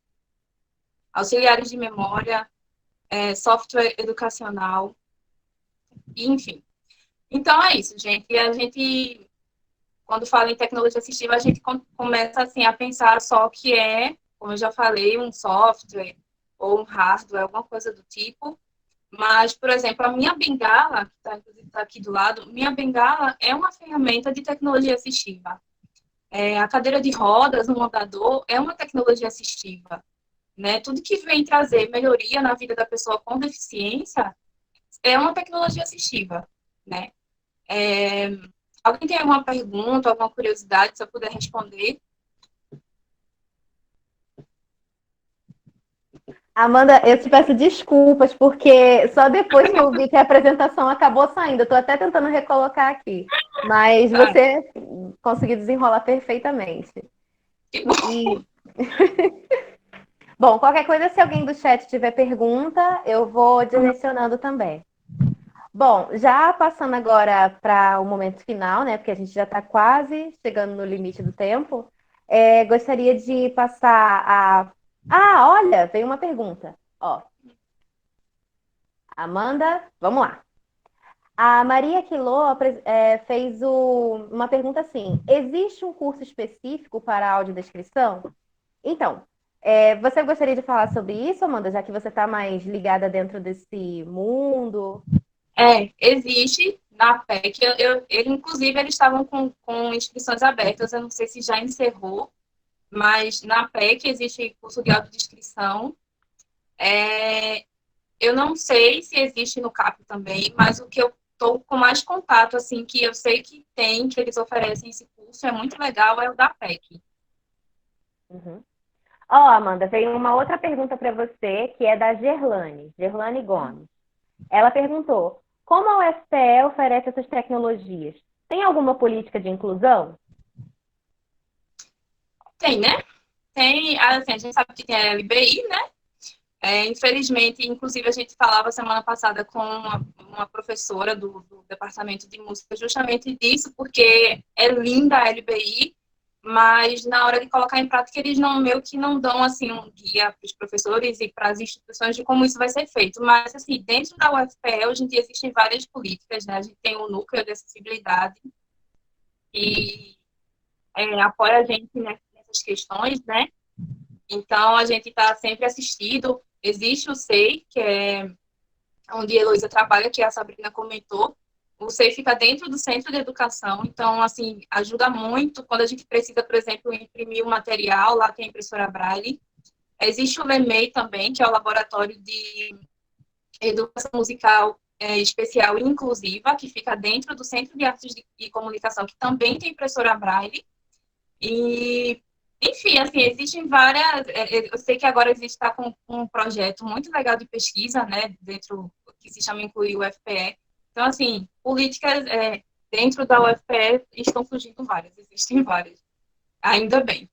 auxiliares de memória, software educacional, enfim. Então, é isso, gente. E a gente, quando fala em tecnologia assistiva, a gente começa, assim, a pensar só que como eu já falei, um software ou um hardware, alguma coisa do tipo. Mas, por exemplo, a minha bengala, que tá aqui do lado, minha bengala é uma ferramenta de tecnologia assistiva. A cadeira de rodas, no andador, é uma tecnologia assistiva. Né? Tudo que vem trazer melhoria na vida da pessoa com deficiência é uma tecnologia assistiva. Né? Alguém tem alguma pergunta, alguma curiosidade, se eu puder responder? Amanda, eu te peço desculpas, porque só depois que eu vi que a apresentação acabou saindo. Eu estou até tentando recolocar aqui, mas você conseguiu desenrolar perfeitamente. Que bom. Bom, qualquer coisa, se alguém do chat tiver pergunta, eu vou direcionando também. Bom, já passando agora para o momento final, né? Porque a gente já está quase chegando no limite do tempo. Gostaria de passar a... olha, veio uma pergunta. Ó. Amanda, vamos lá. A Maria Quilô fez uma pergunta assim: existe um curso específico para audiodescrição? Então, você gostaria de falar sobre isso, Amanda, já que você está mais ligada dentro desse mundo? Existe na PEC. Inclusive, eles estavam com inscrições abertas. Eu não sei se já encerrou, mas na PEC existe curso de autodescrição. Eu não sei se existe no CAP também, mas o que eu estou com mais contato, assim, que eu sei que tem, que eles oferecem esse curso, é muito legal, é o da PEC. Uhum. Amanda, veio uma outra pergunta para você, que é da Gerlane Gomes. Ela perguntou: como a UFPE oferece essas tecnologias? Tem alguma política de inclusão? Tem, né? Tem, assim, a gente sabe que tem a LBI, né? Infelizmente, inclusive, a gente falava semana passada com uma professora do Departamento de Música justamente disso, porque é linda a LBI, mas na hora de colocar em prática, eles meio que não dão assim, um guia para os professores e para as instituições de como isso vai ser feito. Mas, assim, dentro da UFPE, hoje em dia, existem várias políticas, né? A gente tem o núcleo de acessibilidade e apoia a gente nessas questões, né? Então, a gente está sempre assistindo. Existe o SEI, que é onde a Heloísa trabalha, que a Sabrina comentou. O SEI fica dentro do centro de educação, então, assim, ajuda muito quando a gente precisa, por exemplo, imprimir o material, lá tem a impressora Braille. Existe o LEMEI também, que é o Laboratório de Educação Musical Especial e Inclusiva, que fica dentro do Centro de Artes e Comunicação, que também tem impressora Braille. E, enfim, assim, existem várias. Eu sei que agora existe está com um projeto muito legal de pesquisa, né, dentro que se chama Incluir o UFPE. Então, assim, políticas dentro da UFPE estão surgindo várias, existem várias. Ainda bem.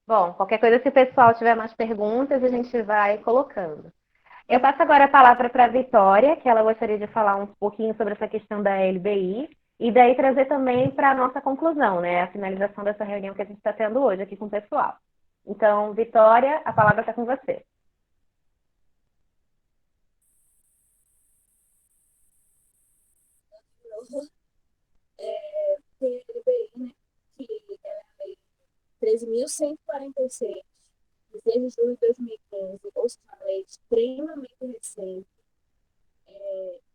Bom, qualquer coisa, se o pessoal tiver mais perguntas, a gente vai colocando. Eu passo agora a palavra para a Vitória, que ela gostaria de falar um pouquinho sobre essa questão da LBI, e daí trazer também para a nossa conclusão, né? A finalização dessa reunião que a gente está tendo hoje aqui com o pessoal. Então, Vitória, a palavra está com você. Tem a LBI, né, que é a Lei 13.146, de 6 de julho de 2015, ou seja, uma lei extremamente recente.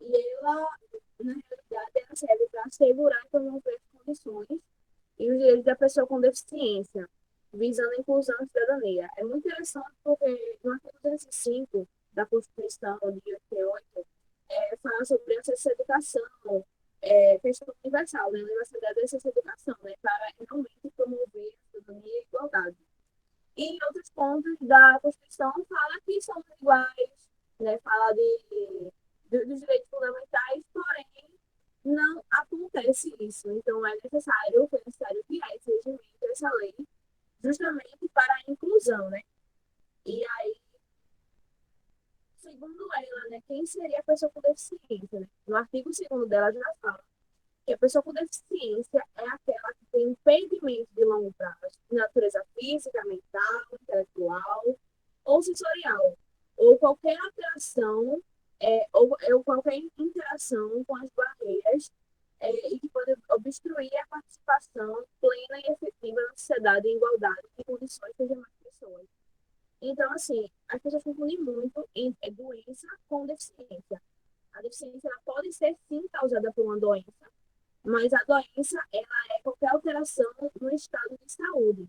E ela, na realidade, ela serve para assegurar e promover as condições e os direitos da pessoa com deficiência, visando a inclusão e cidadania. É muito interessante porque no artigo 205 da Constituição de 88, fala sobre acesso à educação, questão universal, né? Universidade de acesso à educação, né? Para realmente promover a cidadania e a igualdade. E em outros pontos da Constituição fala que somos iguais, né? Fala dos direitos fundamentais, porém não acontece isso. Então foi necessário criar esse regimento, essa lei, justamente para a inclusão, né? E aí, segundo ela, né, quem seria a pessoa com deficiência? Né? No artigo 2º dela já fala que a pessoa com deficiência é aquela que tem impedimento de longo prazo, de natureza física, mental, intelectual ou sensorial, ou qualquer alteração, ou qualquer interação com as barreiras, e que pode obstruir a participação plena e efetiva na sociedade em igualdade de condições com as demais pessoas. Então, assim, as pessoas confundem muito em doença com deficiência. A deficiência ela pode ser, sim, causada por uma doença, mas a doença ela é qualquer alteração no estado de saúde.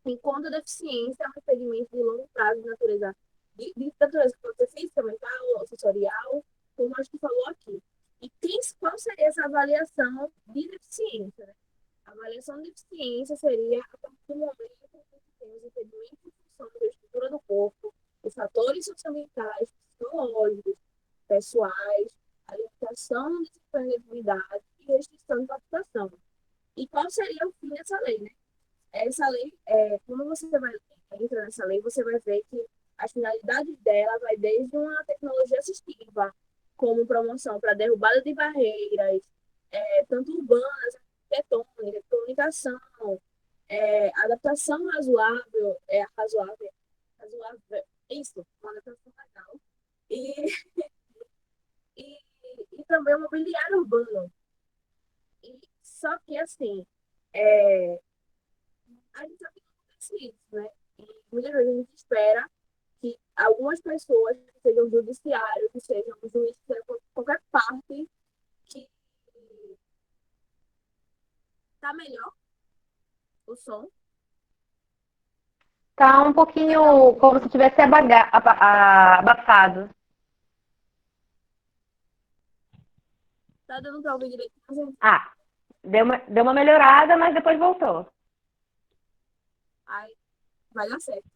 Enquanto a deficiência é um impedimento de longo prazo de natureza que pode ser física, mental ou sensorial, como a gente falou aqui. E qual seria essa avaliação de deficiência? Né? A avaliação de deficiência seria a partir do momento em que tem os impedimentos em função da estrutura do corpo, os fatores socioambientais, psicológicos, pessoais, a limitação de disponibilidade e restrição de participação. E qual seria o fim dessa lei, né? Essa lei, quando você entra nessa lei, você vai ver que as finalidades dela vai desde uma tecnologia assistiva, como promoção para derrubada de barreiras, tanto urbanas, arquitetônicas, comunicação, adaptação razoável, isso, uma adaptação legal, e, e, e também o mobiliário urbano. Só que, assim, a gente sabe que acontece isso, né? E muitas vezes a gente espera que algumas pessoas, que sejam judiciários, que sejam juízes, que sejam qualquer parte, que tá melhor o som. Tá um pouquinho como se tivesse abafado. Tá dando pra ouvir direito, gente? Ah, deu uma melhorada, mas depois voltou. Aí vai dar certo.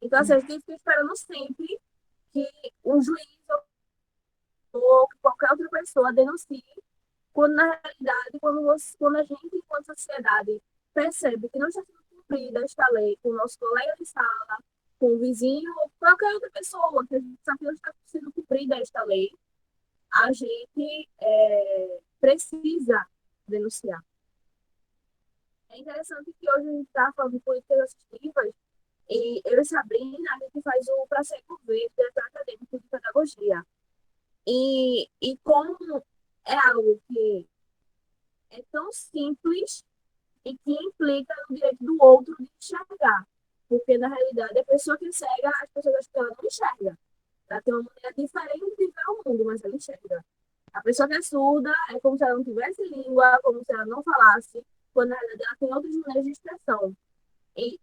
Então, assim, a gente tem que ficar esperando sempre que um juiz ou qualquer outra pessoa denuncie, quando na realidade, quando a gente, enquanto sociedade, percebe que não está sendo cumprida esta lei com o nosso colega de sala, com o vizinho ou qualquer outra pessoa, que a gente sabe que não está sendo cumprida esta lei, a gente precisa denunciar. É interessante que hoje a gente está falando de políticas assistivas e eu e Sabrina, a gente faz o Praceco Verde, diretor acadêmico de pedagogia. E como é algo que é tão simples e que implica no direito do outro de enxergar. Porque, na realidade, a pessoa que cega, as pessoas acham que ela não enxerga. Ela tem uma maneira diferente de ver o mundo, mas ela enxerga. A pessoa que é surda é como se ela não tivesse língua, como se ela não falasse, quando, na realidade, ela tem outras maneiras de expressão. E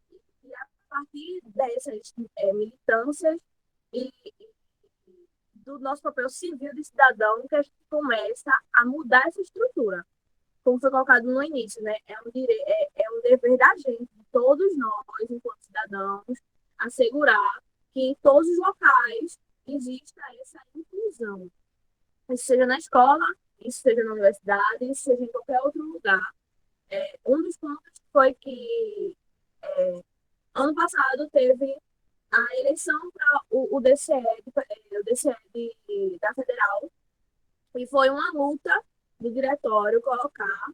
a partir dessas militâncias e do nosso papel civil de cidadão que a gente começa a mudar essa estrutura. Como foi colocado no início, né? É um dever da gente, de todos nós, enquanto cidadãos, assegurar que em todos os locais exista essa inclusão. Isso seja na escola, isso seja na universidade, isso seja em qualquer outro lugar. Um dos pontos foi que ano passado teve a eleição para o DCE da Federal, e foi uma luta do diretório colocar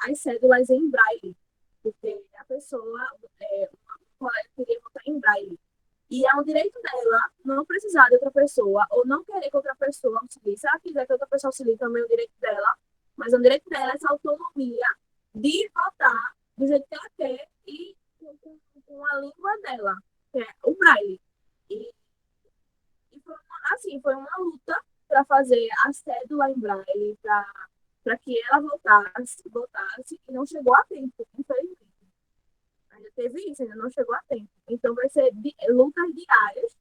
as cédulas em braille, porque a pessoa, uma colega queria votar em braille. E é um direito dela não precisar de outra pessoa, ou não querer que outra pessoa auxilie. Se ela quiser que outra pessoa auxilie, também é um direito dela, mas é um direito dela essa autonomia de votar do jeito que ela quer e com a língua dela, que é o braille. E foi uma luta para fazer a cédula em braille, para que ela voltasse, e não chegou a tempo, infelizmente. Ainda teve isso, ainda não chegou a tempo. Então vai ser lutas diárias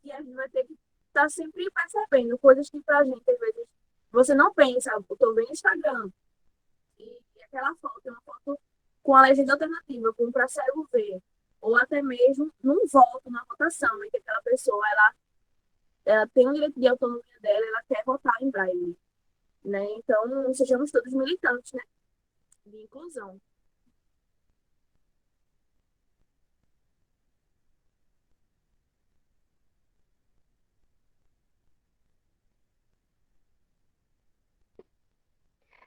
e a gente vai ter que estar sempre percebendo coisas que pra gente, às vezes, você não pensa. Eu tô vendo Instagram e aquela foto é uma foto com a legenda alternativa, com para cego ver, ou até mesmo num voto, na votação, em que aquela pessoa, ela tem o direito de autonomia dela, ela quer votar em braille, né? Então, sejamos todos militantes, né? De inclusão.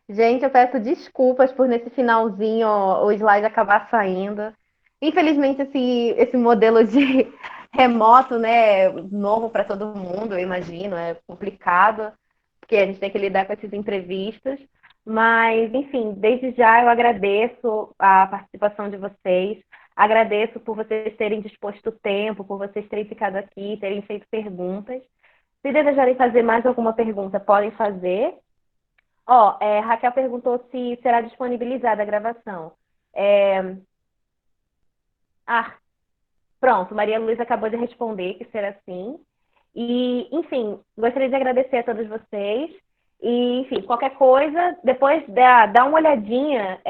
Gente, eu peço desculpas por nesse finalzinho o slide acabar saindo. Infelizmente, esse modelo de remoto, né, novo para todo mundo, eu imagino, é complicado, porque a gente tem que lidar com esses imprevistos. Mas, enfim, desde já eu agradeço a participação de vocês, agradeço por vocês terem disposto o tempo, por vocês terem ficado aqui, terem feito perguntas. Se desejarem fazer mais alguma pergunta, podem fazer. Raquel perguntou se será disponibilizada a gravação. É, Ah, pronto, Maria Luísa acabou de responder que será sim. E, enfim, gostaria de agradecer a todos vocês. E, enfim, qualquer coisa, depois dá uma olhadinha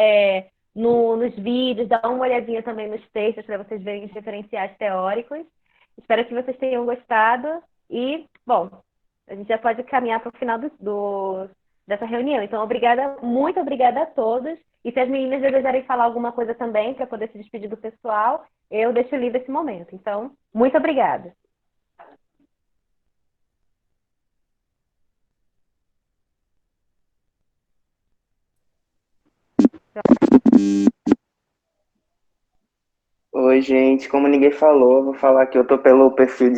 nos vídeos, dá uma olhadinha também nos textos para vocês verem os referenciais teóricos. Espero que vocês tenham gostado. E, bom, a gente já pode caminhar para o final dessa reunião. Então, muito obrigada a todos. E se as meninas desejarem falar alguma coisa também, para poder se despedir do pessoal, eu deixo livre esse momento. Então, muito obrigada. Oi, gente. Como ninguém falou, vou falar que eu tô pelo perfil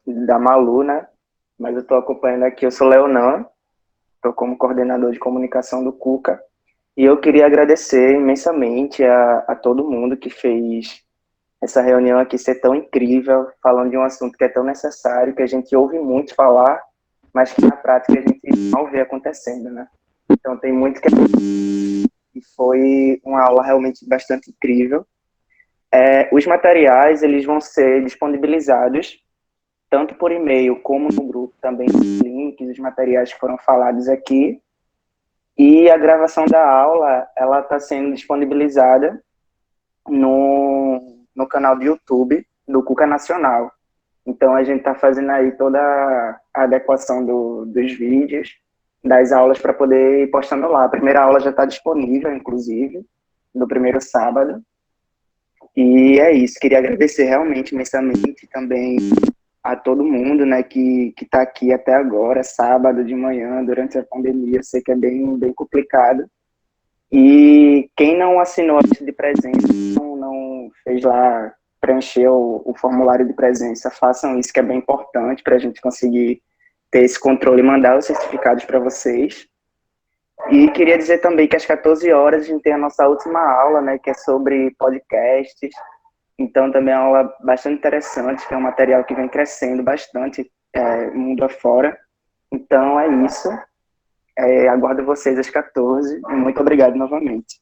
da Malu, né? Mas eu tô acompanhando aqui, eu sou Leonan, tô como coordenador de comunicação do Cuca. E eu queria agradecer imensamente a todo mundo que fez essa reunião aqui ser tão incrível, falando de um assunto que é tão necessário, que a gente ouve muito falar, mas que na prática a gente não vê acontecendo, né? Então tem muito que... E foi uma aula realmente bastante incrível. Os materiais, eles vão ser disponibilizados tanto por e-mail como no grupo, também os links, os materiais que foram falados aqui. E a gravação da aula, ela está sendo disponibilizada no canal do YouTube do Cuca Nacional. Então, a gente está fazendo aí toda a adequação dos vídeos, das aulas, para poder ir postando lá. A primeira aula já está disponível, inclusive, no primeiro sábado. E é isso, queria agradecer realmente imensamente também a todo mundo, né, que está aqui até agora, sábado de manhã, durante a pandemia. Eu sei que é bem complicado. E quem não assinou a lista de presença, não fez lá, preencher o formulário de presença, façam isso, que é bem importante para a gente conseguir ter esse controle e mandar os certificados para vocês. E queria dizer também que às 14 horas a gente tem a nossa última aula, né, que é sobre podcasts. Então também é uma aula bastante interessante, que é um material que vem crescendo bastante mundo afora. Então é isso. Aguardo vocês às 14 e muito obrigado novamente.